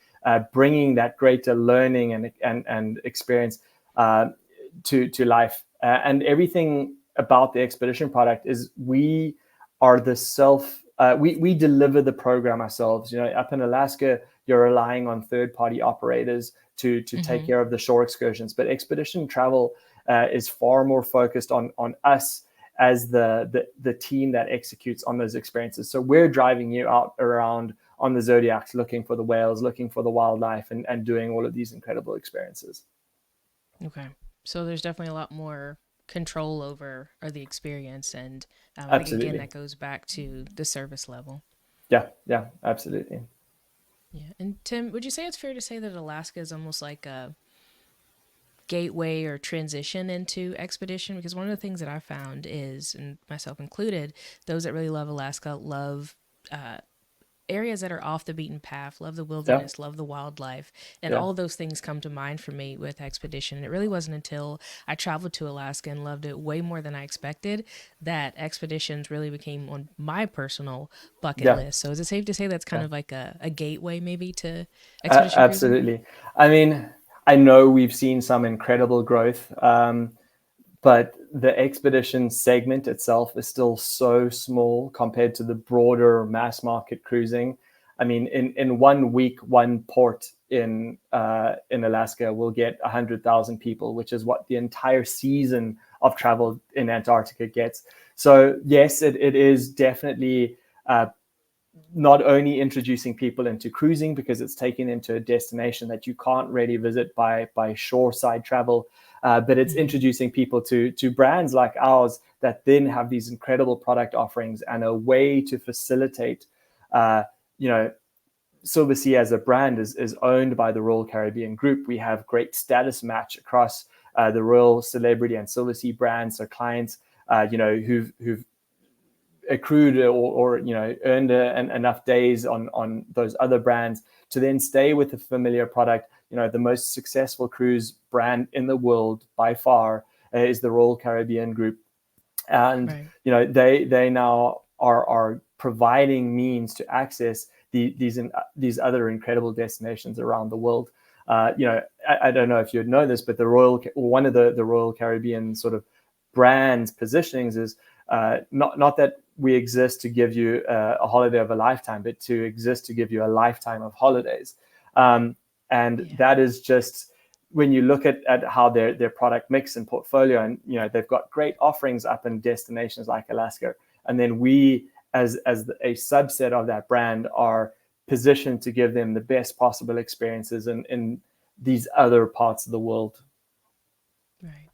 bringing that greater learning and experience to life. And everything about the expedition product is we are the we deliver the program ourselves. Up in Alaska, you're relying on third-party operators to take Mm-hmm. care of the shore excursions. But expedition travel is far more focused on us as the team that executes on those experiences. So we're driving you out around on the Zodiacs, looking for the whales, looking for the wildlife, and doing all of these incredible experiences. Okay. So there's definitely a lot more control over or the experience, and I think again Absolutely. that goes back to the service level. Yeah, absolutely. Yeah. And Tim, would you say it's fair to say that Alaska is almost like a gateway or transition into expedition? Because one of the things that I found is, and myself included, those that really love Alaska love uh, areas that are off the beaten path, love the Yeah, wilderness, love the wildlife, and yeah, all of those things come to mind for me with expedition. And it really wasn't until I traveled to Alaska and loved it way more than I expected that expeditions really became on my personal bucket yeah, list. So is it safe to say that's kind yeah. of like a gateway maybe to expedition cruising? Absolutely. I mean, I know we've seen some incredible growth, but the expedition segment itself is still so small compared to the broader mass market cruising. I I mean, in 1 week, one port in Alaska will get 100,000 people, which is what the entire season of travel in Antarctica gets. So yes, it is definitely not only introducing people into cruising, because it's taking them to a destination that you can't really visit by shoreside travel, but it's introducing people to brands like ours that then have these incredible product offerings and a way to facilitate, you know, Silversea as a brand is owned by the Royal Caribbean Group. We have great status match across the Royal Celebrity and Silversea brands. So clients, who've accrued or earned enough days on those other brands to then stay with the familiar product. The most successful cruise brand in the world by far is the Royal Caribbean Group, and right. they now are providing means to access these other incredible destinations around the world. I don't know if you'd know this, but one of the Royal Caribbean sort of brands positionings is not that we exist to give you a holiday of a lifetime, but to exist to give you a lifetime of holidays. And that is just, when you look at how their product mix and portfolio, and they've got great offerings up in destinations like Alaska, and then we as a subset of that brand are positioned to give them the best possible experiences in these other parts of the world. Right.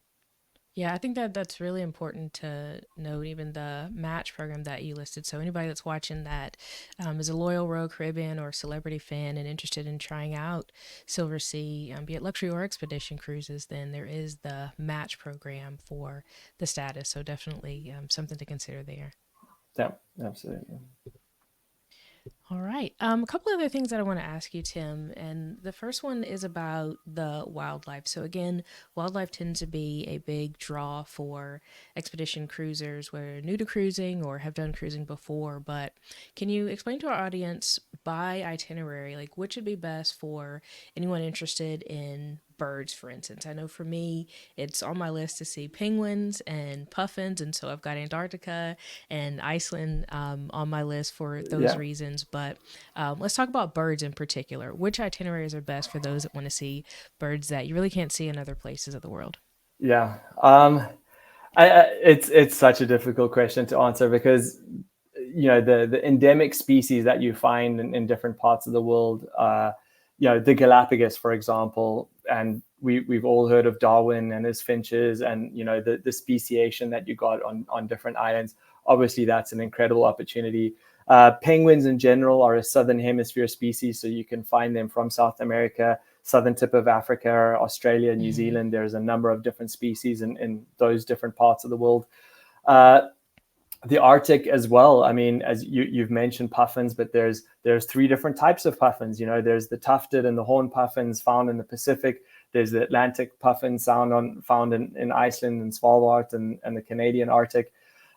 Yeah, I think that that's really important to note, even the match program that you listed. So, anybody that's watching that is a loyal Royal Caribbean or celebrity fan and interested in trying out Silversea, be it luxury or expedition cruises, then there is the match program for the status. So, definitely something to consider there. Yeah, absolutely. All right. A couple other things that I want to ask you, Tim. And the first one is about the wildlife. So, again, wildlife tends to be a big draw for expedition cruisers, whether new to cruising or have done cruising before. But can you explain to our audience by itinerary, like which would be best for anyone interested in birds, for instance? I know for me, it's on my list to see penguins and puffins. And so I've got Antarctica and Iceland on my list for those Yeah. reasons. But let's talk about birds in particular. Which itineraries are best for those that want to see birds that you really can't see in other places of the world? Yeah. It's such a difficult question to answer, because the endemic species that you find in different parts of the world, the Galapagos, for example, and we've all heard of Darwin and his finches, and the speciation that you got on different islands. Obviously, that's an incredible opportunity. Penguins in general are a southern hemisphere species, so you can find them from South America, southern tip of Africa, Australia, New Mm-hmm. Zealand. There's a number of different species in those different parts of the world. Uh, the Arctic as well. I mean, as you've mentioned puffins, but there's three different types of puffins. There's the tufted and the horned puffins found in the Pacific. There's the Atlantic puffins found in Iceland and Svalbard and the Canadian Arctic.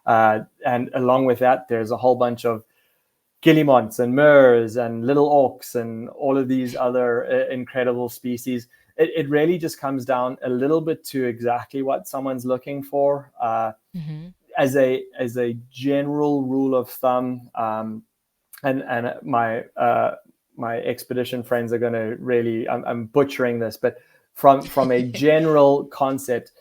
And along with that, there's a whole bunch of guillemots and murres and little auks and all of these other incredible species. It really just comes down a little bit to exactly what someone's looking for. Mm-hmm. As a general rule of thumb, and my expedition friends are going to really, I'm butchering this, but from a general concept,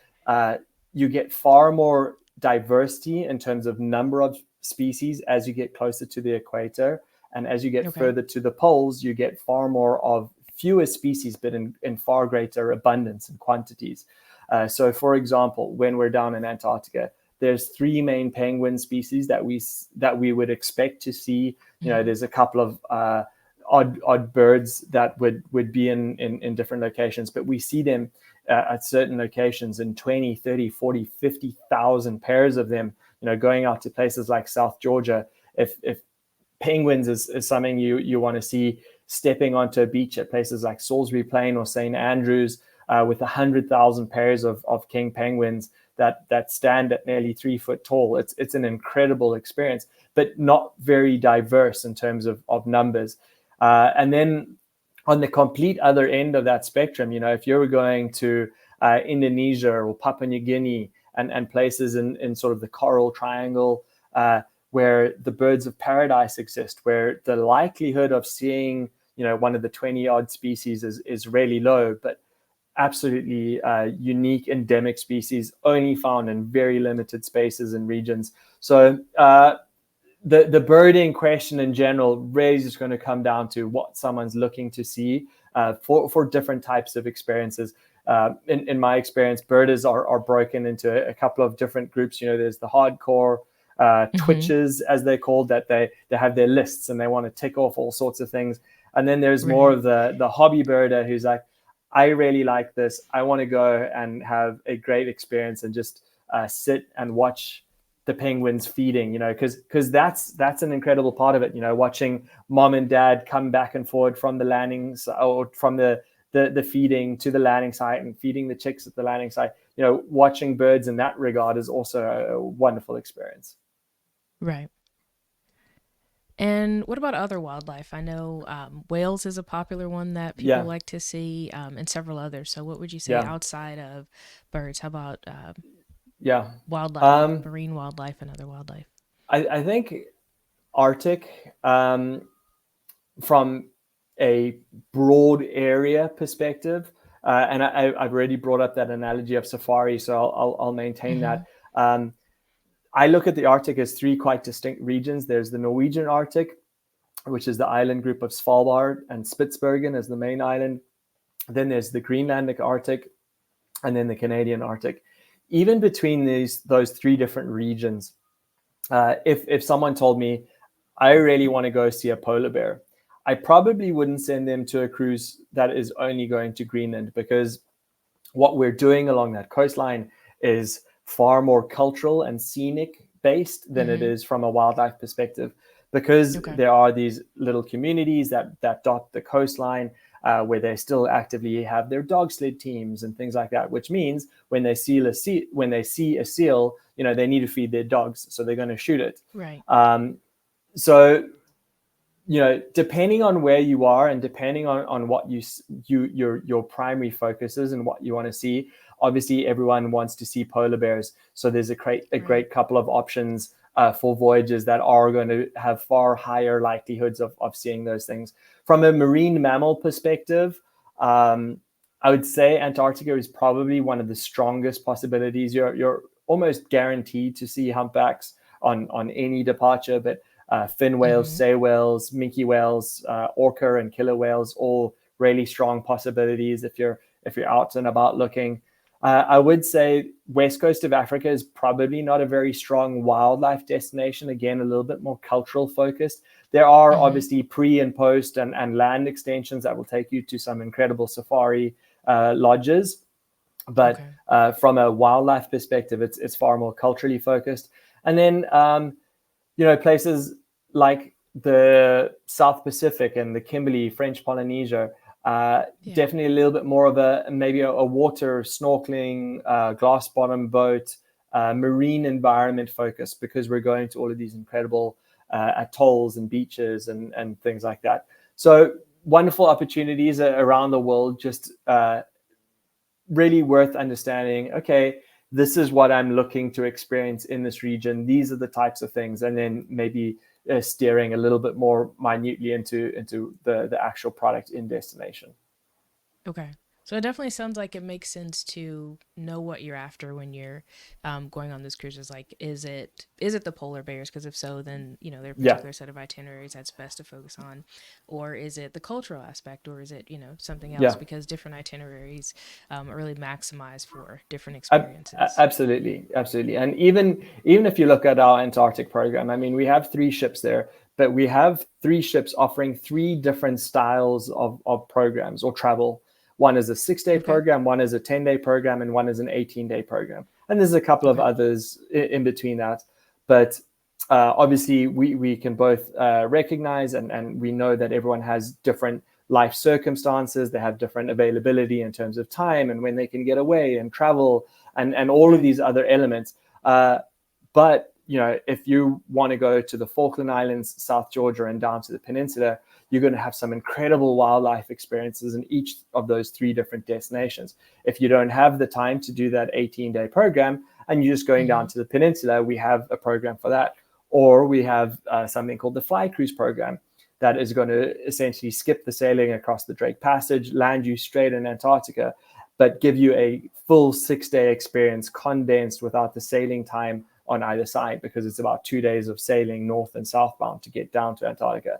you get far more diversity in terms of number of species as you get closer to the equator, and as you get Okay. further to the poles, you get far more of fewer species, but in far greater abundance and quantities. So, for example, when we're down in Antarctica, there's three main penguin species that we would expect to see. Mm-hmm. There's a couple of odd birds that would be in different locations, but we see them at certain locations in 20, 30, 40, 50,000 pairs of them, going out to places like South Georgia. If penguins is something you want to see, stepping onto a beach at places like Salisbury Plain or St. Andrews, with 100,000 pairs of king penguins that stand at nearly 3 foot tall. It's an incredible experience, but not very diverse in terms of numbers. And then on the complete other end of that spectrum, if you're going to Indonesia or Papua New Guinea and places in sort of the Coral Triangle, where the birds of paradise exist, where the likelihood of seeing, one of the 20 odd species is really low, but absolutely unique endemic species only found in very limited spaces and regions. So the birding question in general really is going to come down to what someone's looking to see for different types of experiences. In my experience, birders are broken into a couple of different groups. There's the hardcore twitches, as they're called, that they have their lists and they want to tick off all sorts of things. And then there's more of the hobby birder who's like, I really like this. I want to go and have a great experience and just sit and watch the penguins feeding, because that's an incredible part of it, watching mom and dad come back and forward from the landings or from the feeding to the landing site and feeding the chicks at the landing site. Watching birds in that regard is also a wonderful experience. Right. And what about other wildlife? I know whales is a popular one that people Yeah. like to see, and several others. So, what would you say Yeah. outside of birds? How about Yeah. wildlife, marine wildlife, and other wildlife? I think Arctic, from a broad area perspective, and I've already brought up that analogy of safari, so I'll maintain that. I look at the Arctic as three quite distinct regions. There's the Norwegian Arctic, which is the island group of Svalbard and Spitsbergen as the main island. Then there's the Greenlandic Arctic, and then the Canadian Arctic. Even between those three different regions, if someone told me, I really want to go see a polar bear, I probably wouldn't send them to a cruise that is only going to Greenland, because what we're doing along that coastline is far more cultural and scenic based than it is from a wildlife perspective, because there are these little communities that dot the coastline, where they still actively have their dog sled teams and things like that, which means when they see a seal, they need to feed their dogs, so they're going to shoot it. Right. So depending on where you are and depending on what your primary focus is and what you want to see, obviously everyone wants to see polar bears. So there's a great couple of options for voyages that are going to have far higher likelihoods of seeing those things. From a marine mammal perspective, I would say Antarctica is probably one of the strongest possibilities. You're almost guaranteed to see humpbacks on any departure, but fin whales, sei whales, minke whales, orca and killer whales, all really strong possibilities if you're out and about looking. I would say west coast of Africa is probably not a very strong wildlife destination. Again, a little bit more cultural focused. There are obviously pre and post and land extensions that will take you to some incredible safari lodges. But from a wildlife perspective, it's far more culturally focused. And then, places like the South Pacific and the Kimberley, French Polynesia, definitely a little bit more of maybe a water snorkeling, glass bottom boat, marine environment focus, because we're going to all of these incredible atolls and beaches and things like that. So wonderful opportunities around the world, just really worth understanding. Okay, this is what I'm looking to experience in this region. These are the types of things, and then maybe steering a little bit more minutely into the actual product in destination. Okay. So it definitely sounds like it makes sense to know what you're after when you're going on those cruises. Like, is it the polar bears? Because if so, then there are a particular set of itineraries that's best to focus on, or is it the cultural aspect, or is it something else? Because different itineraries are really maximized for different experiences. Absolutely. And even if you look at our Antarctic program, I mean, we have 3 ships there, but we have 3 ships offering 3 different styles of programs or travel. One is a 6-day program, one is a 10-day program, and one is an 18-day program. And there's a couple of others in between that. But obviously, we can both recognize and we know that everyone has different life circumstances. They have different availability in terms of time and when they can get away and travel and all of these other elements. But if you want to go to the Falkland Islands, South Georgia, and down to the peninsula, you're going to have some incredible wildlife experiences in each of those 3 different destinations. If you don't have the time to do that 18-day program and you're just going down to the peninsula, we have a program for that. or we have something called the Fly Cruise program that is going to essentially skip the sailing across the Drake Passage, land you straight in Antarctica, but give you a full 6-day experience condensed without the sailing time on either side, because it's about 2 days of sailing north and southbound to get down to Antarctica.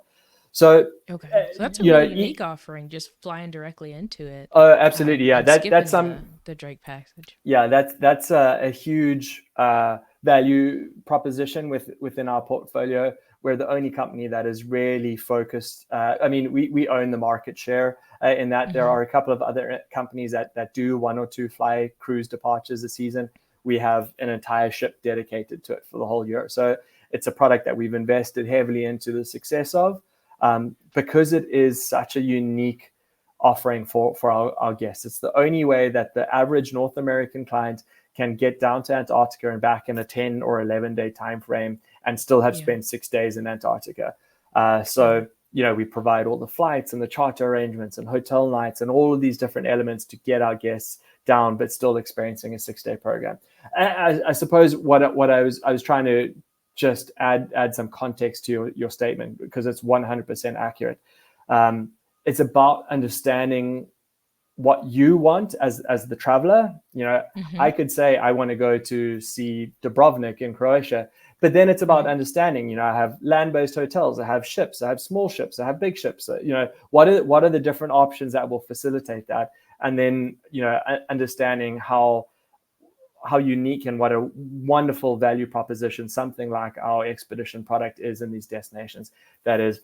So, Okay. So that's a you really know, unique offering, just flying directly into it, absolutely, yeah. and That's skipping some, the Drake passage. yeah, that's a huge value proposition within our portfolio. We're the only company that is really focused. I mean, we own the market share in that. There Hmm. are a couple of other companies that do 1 or 2 fly cruise departures a season. We have an entire ship dedicated to it for the whole year. So it's a product that we've invested heavily into the success of, because it is such a unique offering for our guests. It's the only way that the average North American client can get down to Antarctica and back in a 10 or 11-day time frame and still have Yeah. spent 6 days in Antarctica. Hmm. So, we provide all the flights and the charter arrangements and hotel nights and all of these different elements to get our guests down, but still experiencing a 6-day program. I suppose what I was trying to just add some context to your statement, because it's 100% accurate. Um, it's about understanding what you want as the traveler. Hmm. I could say I want to go to see Dubrovnik in Croatia, but then it's about Right. understanding. I have land-based hotels, I have ships, I have small ships, I have big ships. What are the different options that will facilitate that, and then understanding how unique and what a wonderful value proposition something like our expedition product is in these destinations. That is,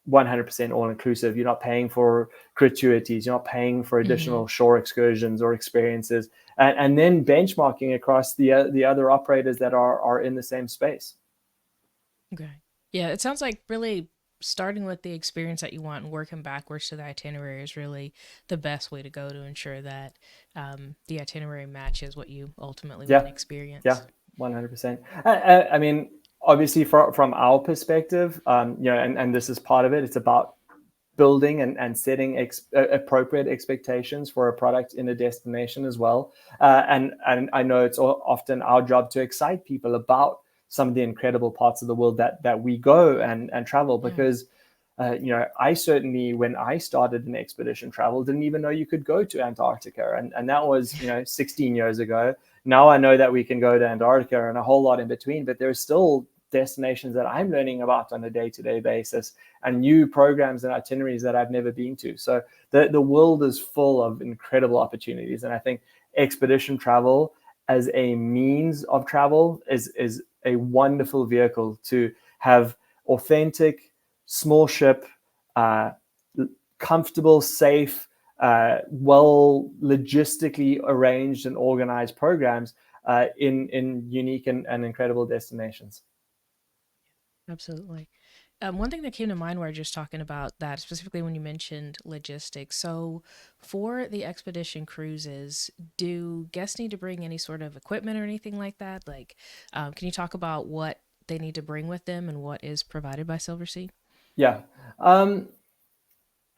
100% all inclusive. You're not paying for gratuities. You're not paying for Hmm. additional shore excursions or experiences, and then benchmarking across the other operators that are in the same space. Okay. Yeah, it sounds like really starting with the experience that you want and working backwards to the itinerary is really the best way to go to ensure that the itinerary matches what you ultimately want Yeah, to yeah, experience. 100%. I mean, obviously, from our perspective, and this is part of it. It's about building and setting appropriate expectations for a product in a destination as well. And I know it's often our job to excite people about some of the incredible parts of the world that we go and travel, Yeah. because I certainly, when I started in expedition travel, didn't even know you could go to Antarctica, and that was 16 years ago. Now I know that we can go to Antarctica and a whole lot in between, but there's still destinations that I'm learning about on a day-to-day basis, and new programs and itineraries that I've never been to. So the world is full of incredible opportunities, and I think expedition travel as a means of travel is a wonderful vehicle to have authentic, small ship, uh, comfortable, safe, well logistically arranged and organized programs in unique and incredible destinations. Absolutely. One thing that came to mind where I just talking about that, specifically when you mentioned logistics. So, for the expedition cruises, do guests need to bring any sort of equipment or anything like that? Like, can you talk about what they need to bring with them and what is provided by Silversea? Yeah.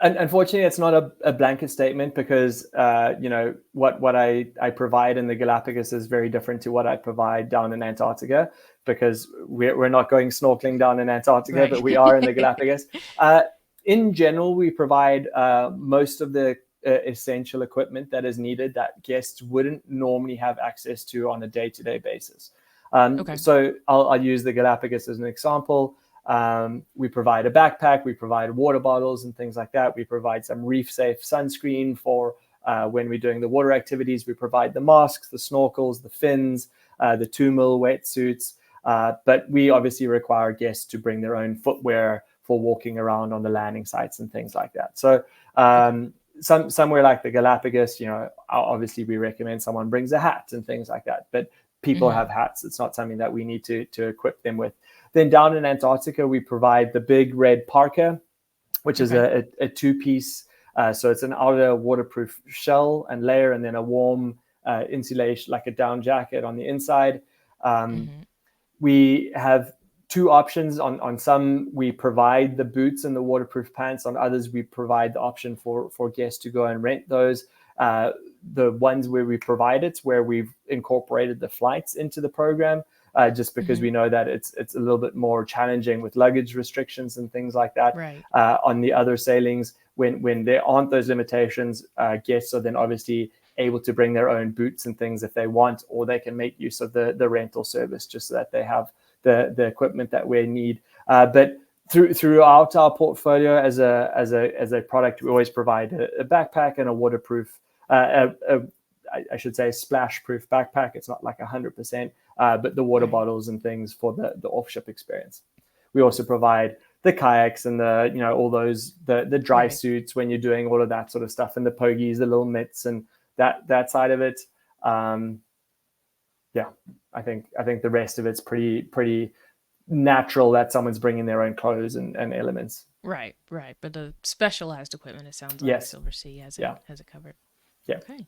And unfortunately, it's not a blanket statement, because what I provide in the Galapagos is very different to what I provide down in Antarctica, because we're not going snorkeling down in Antarctica, Right. but we are in the Galapagos. Uh, in general, we provide most of the essential equipment that is needed that guests wouldn't normally have access to on a day-to-day basis. Okay. So I'll use the Galapagos as an example. We provide a backpack, we provide water bottles and things like that. We provide some reef safe sunscreen for when we're doing the water activities. We provide the masks, the snorkels, the fins, the 2 mil wetsuits. But we obviously require guests to bring their own footwear for walking around on the landing sites and things like that. So Okay. somewhere like the Galapagos, obviously we recommend someone brings a hat and things like that. But people Hmm. have hats. It's not something that we need to equip them with. Then down in Antarctica, we provide the big red parka, which is Okay. a two-piece. So it's an outer waterproof shell and layer, and then a warm insulation, like a down jacket on the inside. Um, Hmm. we have two options. On some, we provide the boots and the waterproof pants. On others, we provide the option for guests to go and rent those. The ones where we provide it, where we've incorporated the flights into the program. just because we know that it's a little bit more challenging with luggage restrictions and things like that. Right. On the other sailings, when there aren't those limitations, guests are then obviously able to bring their own boots and things if they want, or they can make use of the rental service just so that they have the equipment that we need. But throughout our portfolio as a product, we always provide a backpack and a waterproof, I should say splash-proof backpack. It's not like 100%, but the water bottles and things for the off-ship experience. We also provide the kayaks and all those the dry suits when you're doing all of that sort of stuff, and the pogies, the little mitts, and that side of it. Yeah, I think the rest of it's pretty natural that someone's bringing their own clothes and elements. Right. But the specialized equipment, it sounds like Silversea has it covered. Yeah. Okay.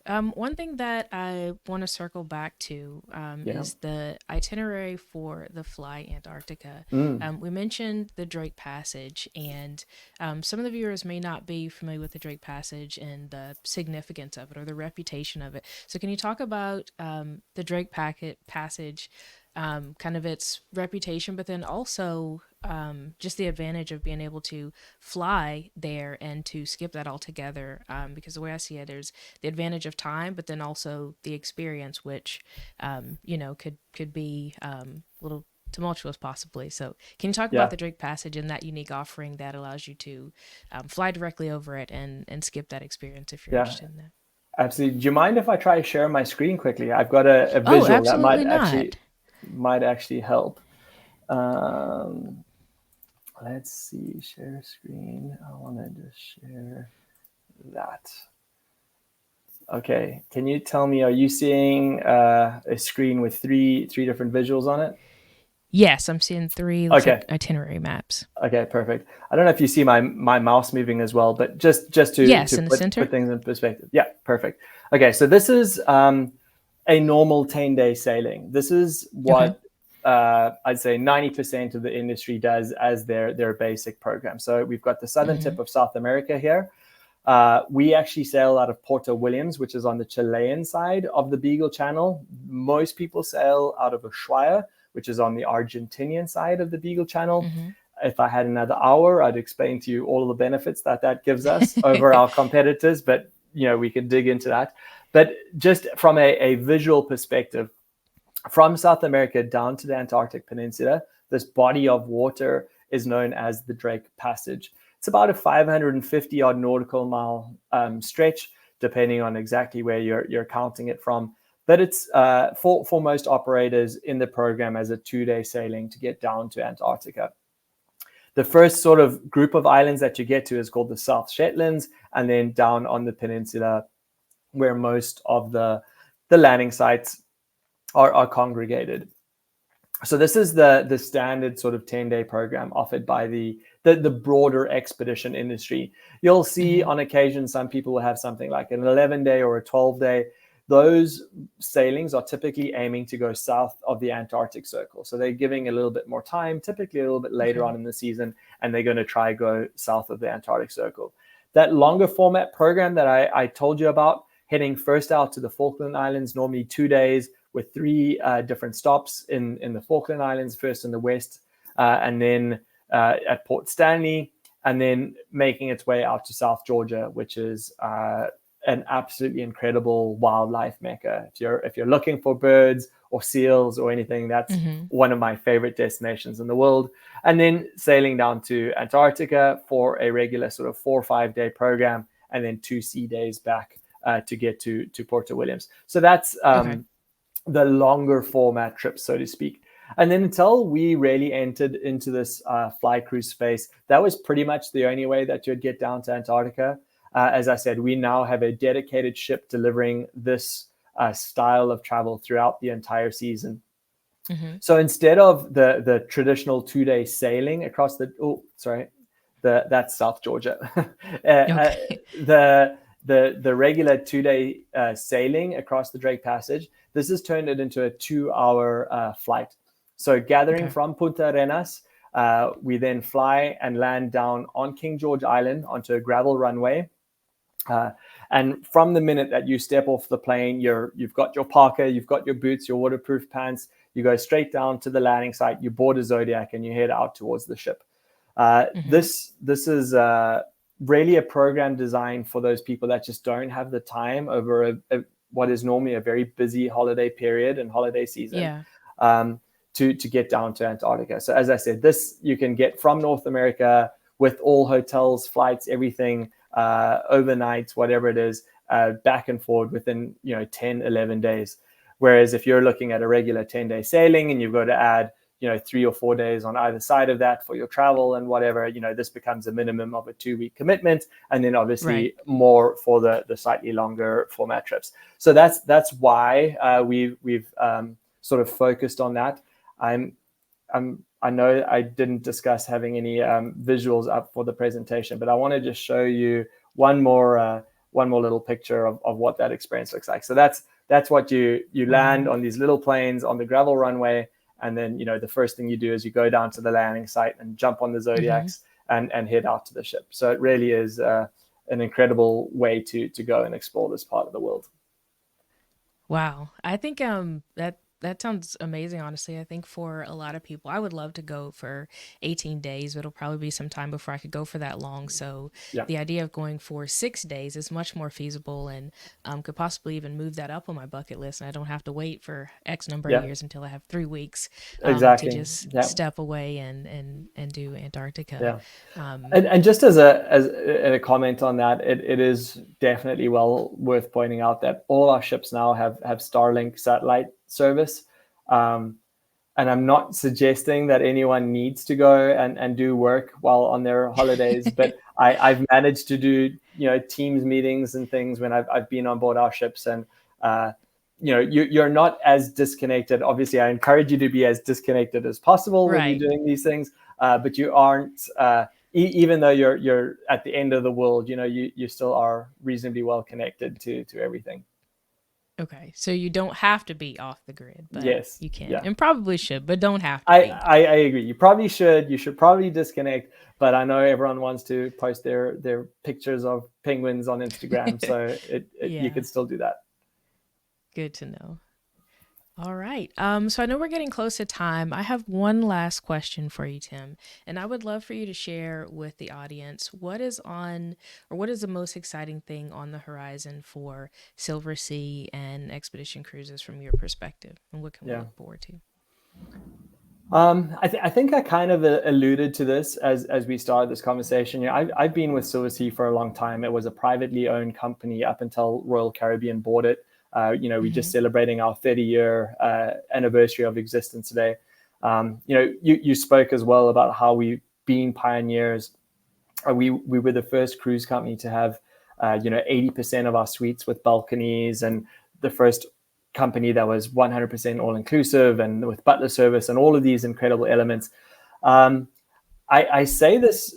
One thing that I want to circle back to is the itinerary for the Fly Antarctica. We mentioned the Drake Passage, and some of the viewers may not be familiar with the Drake Passage and the significance of it or the reputation of it. So can you talk about the Drake Passage, kind of its reputation, but then also just the advantage of being able to fly there and to skip that altogether, because the way I see it, there's the advantage of time, but then also the experience, which could be a little tumultuous possibly. So can you talk about the Drake Passage and that unique offering that allows you to fly directly over it and skip that experience if you're interested in that? Absolutely. Do you mind if I try to share my screen quickly? I've got a visual that might actually help. Let's see, share screen. I want to just share that. Okay, can you tell me, are you seeing a screen with three different visuals on it? Yes, I'm seeing three itinerary maps. Okay, perfect. I don't know if you see my mouse moving as well, but just to put things in perspective. Yeah, perfect. Okay, so this is a normal 10-day sailing. This is what I'd say 90% of the industry does as their basic program. So we've got the southern tip of South America here. We actually sail out of Puerto Williams, which is on the Chilean side of the Beagle Channel. Most people sail out of Ushuaia, which is on the Argentinian side of the Beagle Channel. If I had another hour, I'd explain to you all of the benefits that gives us over our competitors, but we could dig into that. But just from a visual perspective, from South America down to the Antarctic Peninsula, this body of water is known as the Drake Passage. It's about a 550 odd nautical mile stretch, depending on exactly where you're counting it from. But it's for most operators in the program as a 2-day sailing to get down to Antarctica. The first sort of group of islands that you get to is called the South Shetlands, and then down on the peninsula where most of the landing sites are congregated. So this is the standard sort of 10-day program offered by the broader expedition industry. You'll see on occasion some people will have something like an 11-day or a 12-day. Those sailings are typically aiming to go south of the Antarctic Circle. So they're giving a little bit more time, typically a little bit later on in the season, and they're going to try go south of the Antarctic Circle. That longer format program that I told you about, heading first out to the Falkland Islands, normally 2 days with 3 different stops in the Falkland Islands, first in the west, and then at Port Stanley, and then making its way out to South Georgia, which is an absolutely incredible wildlife mecca. If you're looking for birds or seals or anything, that's one of my favorite destinations in the world. And then sailing down to Antarctica for a regular sort of 4 or 5 day program, and then 2 sea days back to get to Puerto Williams. So that's the longer format trip, so to speak. And then until we really entered into this fly cruise space, that was pretty much the only way that you'd get down to Antarctica. As I said, we now have a dedicated ship delivering this style of travel throughout the entire season. So instead of the traditional 2-day sailing across that's South Georgia. The regular 2-day sailing across the Drake Passage, this has turned it into a 2-hour flight. So gathering from Punta Arenas, we then fly and land down on King George Island onto a gravel runway. And from the minute that you step off the plane, you've got your parka, you've got your boots, your waterproof pants, you go straight down to the landing site, you board a Zodiac, and you head out towards the ship. Mm-hmm. This is really a program designed for those people that just don't have the time over what is normally a very busy holiday period and holiday season, Yeah. um, to get down to Antarctica. So as I said, this you can get from North America with all hotels, flights, everything, overnight, whatever it is, back and forward within 10, 11 days. Whereas if you're looking at a regular 10-day sailing and you've got to add 3 or 4 days on either side of that for your travel and whatever, this becomes a minimum of a 2-week commitment, and then obviously Right. more for the slightly longer format trips. So that's why we've sort of focused on that. I know I didn't discuss having any visuals up for the presentation, but I want to just show you one more little picture of what that experience looks like. So that's what you land Wow. on these little planes on the gravel runway. And then, the first thing you do is you go down to the landing site and jump on the Mm-hmm. Zodiacs and head out to the ship. So it really is an incredible way to go and explore this part of the world. Wow. I think that sounds amazing, honestly. I think for a lot of people, I would love to go for 18 days, but it'll probably be some time before I could go for that long. So Yeah, the idea of going for 6 days is much more feasible, and could possibly even move that up on my bucket list. And I don't have to wait for X number of yeah, years until I have 3 weeks to exactly. just Yeah, step away and do Antarctica. yeah. Um, And just as a comment on that, it is definitely well worth pointing out that all our ships now have Starlink satellite service. Um, and I'm not suggesting that anyone needs to go and do work while on their holidays, but I've managed to do Teams meetings and things when I've been on board our ships, and you're not as disconnected. Obviously, I encourage you to be as disconnected as possible when you're right. doing these things, but you aren't. Even though you're at the end of the world, you still are reasonably well connected to everything. Okay. So you don't have to be off the grid, but Yes, you can, yeah. and probably should, but don't have to I, be. I, I agree. You probably should. You should probably disconnect. But I know everyone wants to post their pictures of penguins on Instagram, so you Yeah. can still do that. Good to know. All right. So I know we're getting close to time. I have one last question for you, Tim, and I would love for you to share with the audience what is on, or what is the most exciting thing on the horizon for Silversea and expedition cruises from your perspective, and what can we Yeah. look forward to? I think I kind of alluded to this as we started this conversation. I've been with Silversea for a long time. It was a privately owned company up until Royal Caribbean bought it. We're just Mm-hmm. celebrating our 30-year anniversary of existence today. You spoke as well about how we've been pioneers. We were the first cruise company to have 80% of our suites with balconies, and the first company that was 100% all inclusive and with butler service and all of these incredible elements. Um, I say this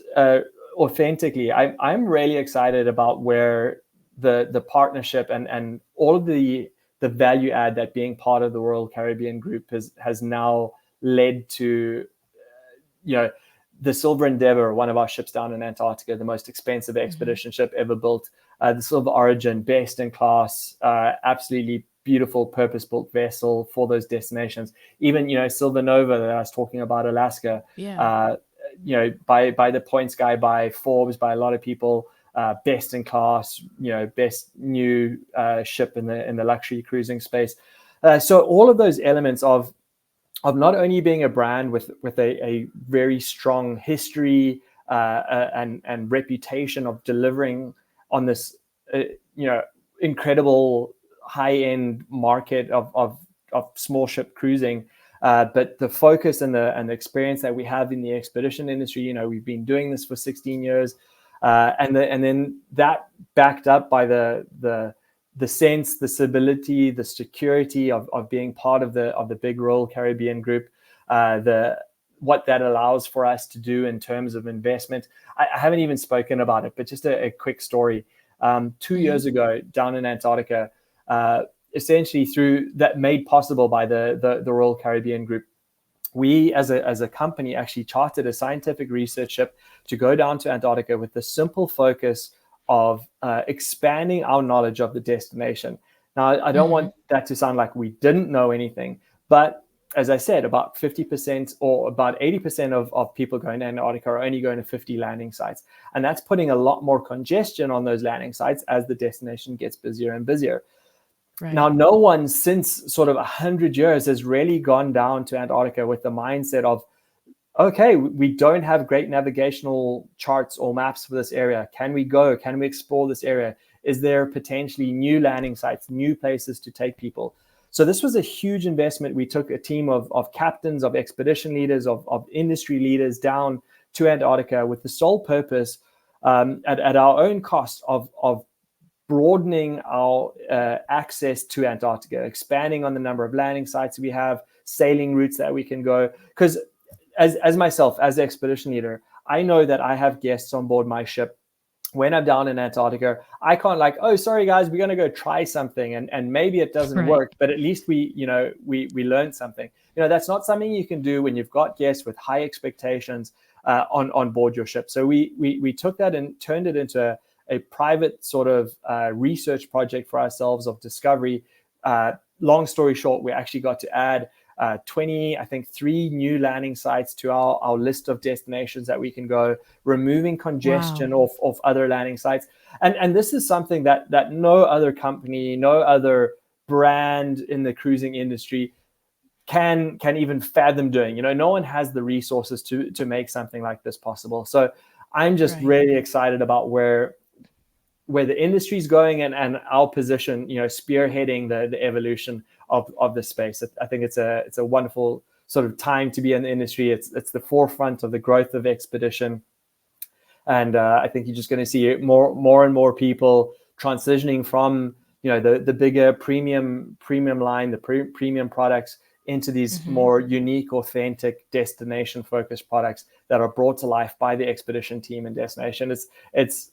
authentically. I'm really excited about where the partnership and all of the value add that being part of the Royal Caribbean Group has now led to. You know, the Silver Endeavour, one of our ships down in Antarctica, the most expensive Mm-hmm. expedition ship ever built. The Silver Origin, best in class, absolutely beautiful purpose-built vessel for those destinations. Even Silver Nova that I was talking about, Alaska. Yeah. Uh, by the points guy, by Forbes, by a lot of people, best in class. Best new ship in the luxury cruising space. So all of those elements of not only being a brand with a very strong history and reputation of delivering on this incredible high end market of small ship cruising, but the focus and the experience that we have in the expedition industry. We've been doing this for 16 years, and then that backed up by the sense, the stability, the security of being part of the big Royal Caribbean Group, the what that allows for us to do in terms of investment. I haven't even spoken about it, but just a quick story. 2 years Mm-hmm. ago, down in Antarctica, essentially through that made possible by the Royal Caribbean Group, we as a company actually chartered a scientific research ship to go down to Antarctica with the simple focus expanding our knowledge of the destination. Now, I don't want that to sound like we didn't know anything, but as I said, about 50% or about 80% of people going to Antarctica are only going to 50 landing sites. And that's putting a lot more congestion on those landing sites as the destination gets busier and busier. Right. Now, no one since sort of 100 years has really gone down to Antarctica with the mindset of, okay, we don't have great navigational charts or maps for this area. Can we go? Can we explore this area? Is there potentially new landing sites, new places to take people? So this was a huge investment. We took a team of captains, of expedition leaders, of industry leaders down to Antarctica with the sole purpose, at our own cost, of broadening our access to Antarctica, expanding on the number of landing sites we have, sailing routes that we can go. Because as myself, as expedition leader, I know that I have guests on board my ship. When I'm down in Antarctica, I can't like, oh, sorry guys, we're going to go try something, and maybe it doesn't work, but at least we learned something. That's not something you can do when you've got guests with high expectations on board your ship. So we took that and turned it into a private sort of research project for ourselves of discovery. Long story short, we actually got to add 3 new landing sites to our list of destinations that we can go, removing congestion of other landing sites. And this is something that no other company, no other brand in the cruising industry can even fathom doing. No one has the resources to make something like this possible. So I'm just really excited about where the industry is going and our position, spearheading the evolution of the space. I think it's a wonderful sort of time to be in the industry. It's the forefront of the growth of expedition, and I think you're just going to see more and more people transitioning from the bigger premium line, the premium products, into these more unique, authentic, destination focused products that are brought to life by the expedition team and destination. It's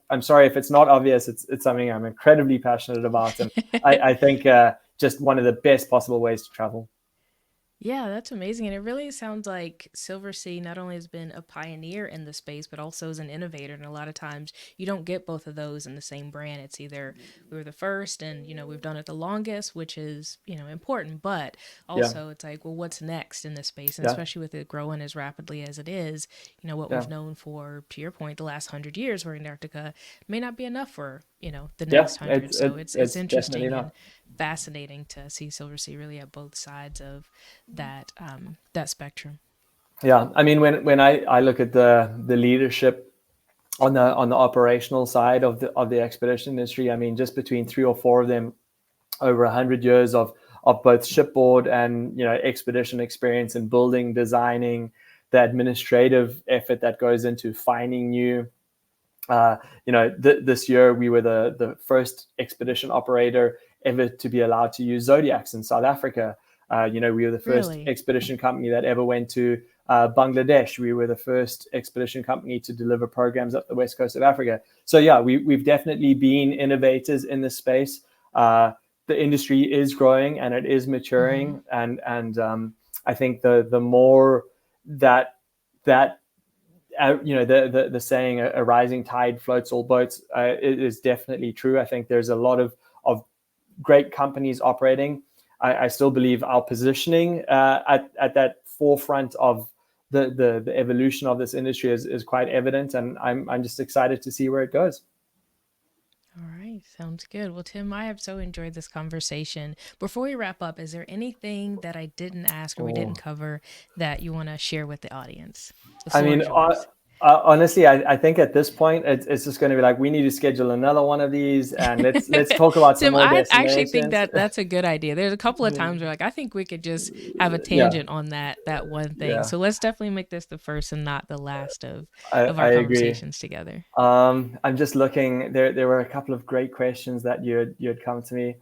I'm sorry if it's not obvious. It's something I'm incredibly passionate about, and I think just one of the best possible ways to travel. Yeah, that's amazing. And it really sounds like Silversea not only has been a pioneer in the space, but also is an innovator. And a lot of times you don't get both of those in the same brand. It's either we were the first and, we've done it the longest, which is, important. But also it's like, well, what's next in this space? And especially with it growing as rapidly as it is, what we've known for, to your point, the last 100 years where Antarctica may not be enough for, the next 100. So it's interesting and fascinating to see Silversea really at both sides of that spectrum. Yeah, I mean, when I look at the leadership on the operational side of the expedition industry, I mean, just between 3 or 4 of them, over 100 years of both shipboard and expedition experience in building, designing, the administrative effort that goes into finding new. This year we were the first expedition operator ever to be allowed to use Zodiacs in South Africa. We were the first expedition company that ever went to Bangladesh. We were the first expedition company to deliver programs up the west coast of Africa. So yeah, we've definitely been innovators in this space. The industry is growing and it is maturing, and I think the more that the saying a rising tide floats all boats it is definitely true. I think there's a lot of great companies operating. I still believe our positioning at that forefront of the evolution of this industry is quite evident, and I'm just excited to see where it goes. All right, sounds good. Well, Tim, I have so enjoyed this conversation. Before we wrap up, is there anything that I didn't ask or we didn't cover that you want to share with the audience? The floor is yours. Honestly, I think at this point it's just going to be like, we need to schedule another one of these and let's talk about some Tim, more I destinations. actually think that that's a good idea. There's a couple of times where I think we could just have a tangent on that one thing. So let's definitely make this the first and not the last of our conversations together. I'm just looking. There were a couple of great questions that you had come to me.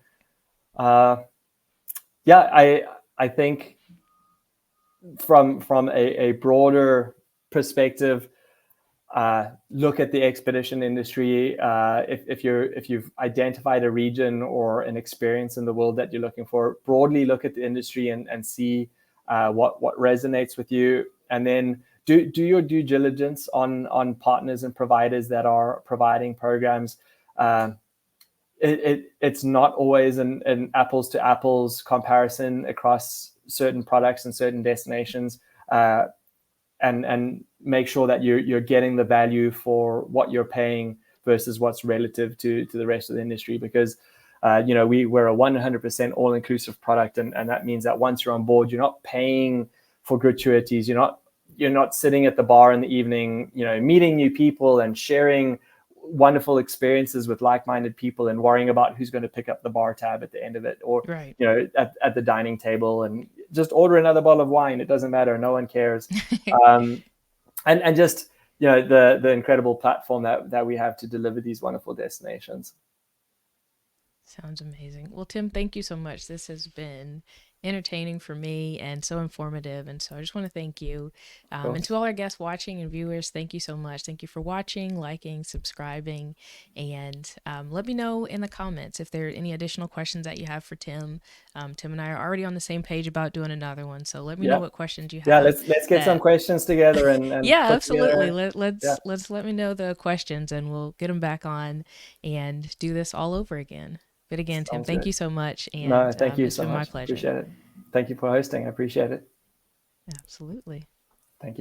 I think from a broader perspective, look at the expedition industry. If you've identified a region or an experience in the world that you're looking for, broadly look at the industry and see what resonates with you, and then do your due diligence on partners and providers that are providing programs. It's not always an apples to apples comparison across certain products and certain destinations, and make sure that you're getting the value for what you're paying versus what's relative to the rest of the industry. Because we're a 100% all-inclusive product, and that means that once you're on board, you're not paying for gratuities. You're not sitting at the bar in the evening, meeting new people and sharing wonderful experiences with like-minded people and worrying about who's going to pick up the bar tab at the end of it, or Right. at the dining table, and just order another bottle of wine. It doesn't matter. No one cares. And just the incredible platform that we have to deliver these wonderful destinations. Sounds amazing. Well, Tim, thank you so much. This has been entertaining for me and so informative. And so I just want to thank you. Of And course. to all our guests watching and viewers, thank you so much. Thank you for watching, liking, subscribing. And let me know in the comments if there are any additional questions that you have for Tim. Tim and I are already on the same page about doing another one. So let me know Yeah. what questions you Yeah. have Let's get some that questions together and yeah, put absolutely. together. Let, Yeah. let's let me know the questions and we'll get them back on and do this all over again. But again, Tim, Sounds thank you good. so much, No, and thank you it's so been my much. pleasure. Appreciate it. Thank you for hosting. I appreciate it. Absolutely. Thank you.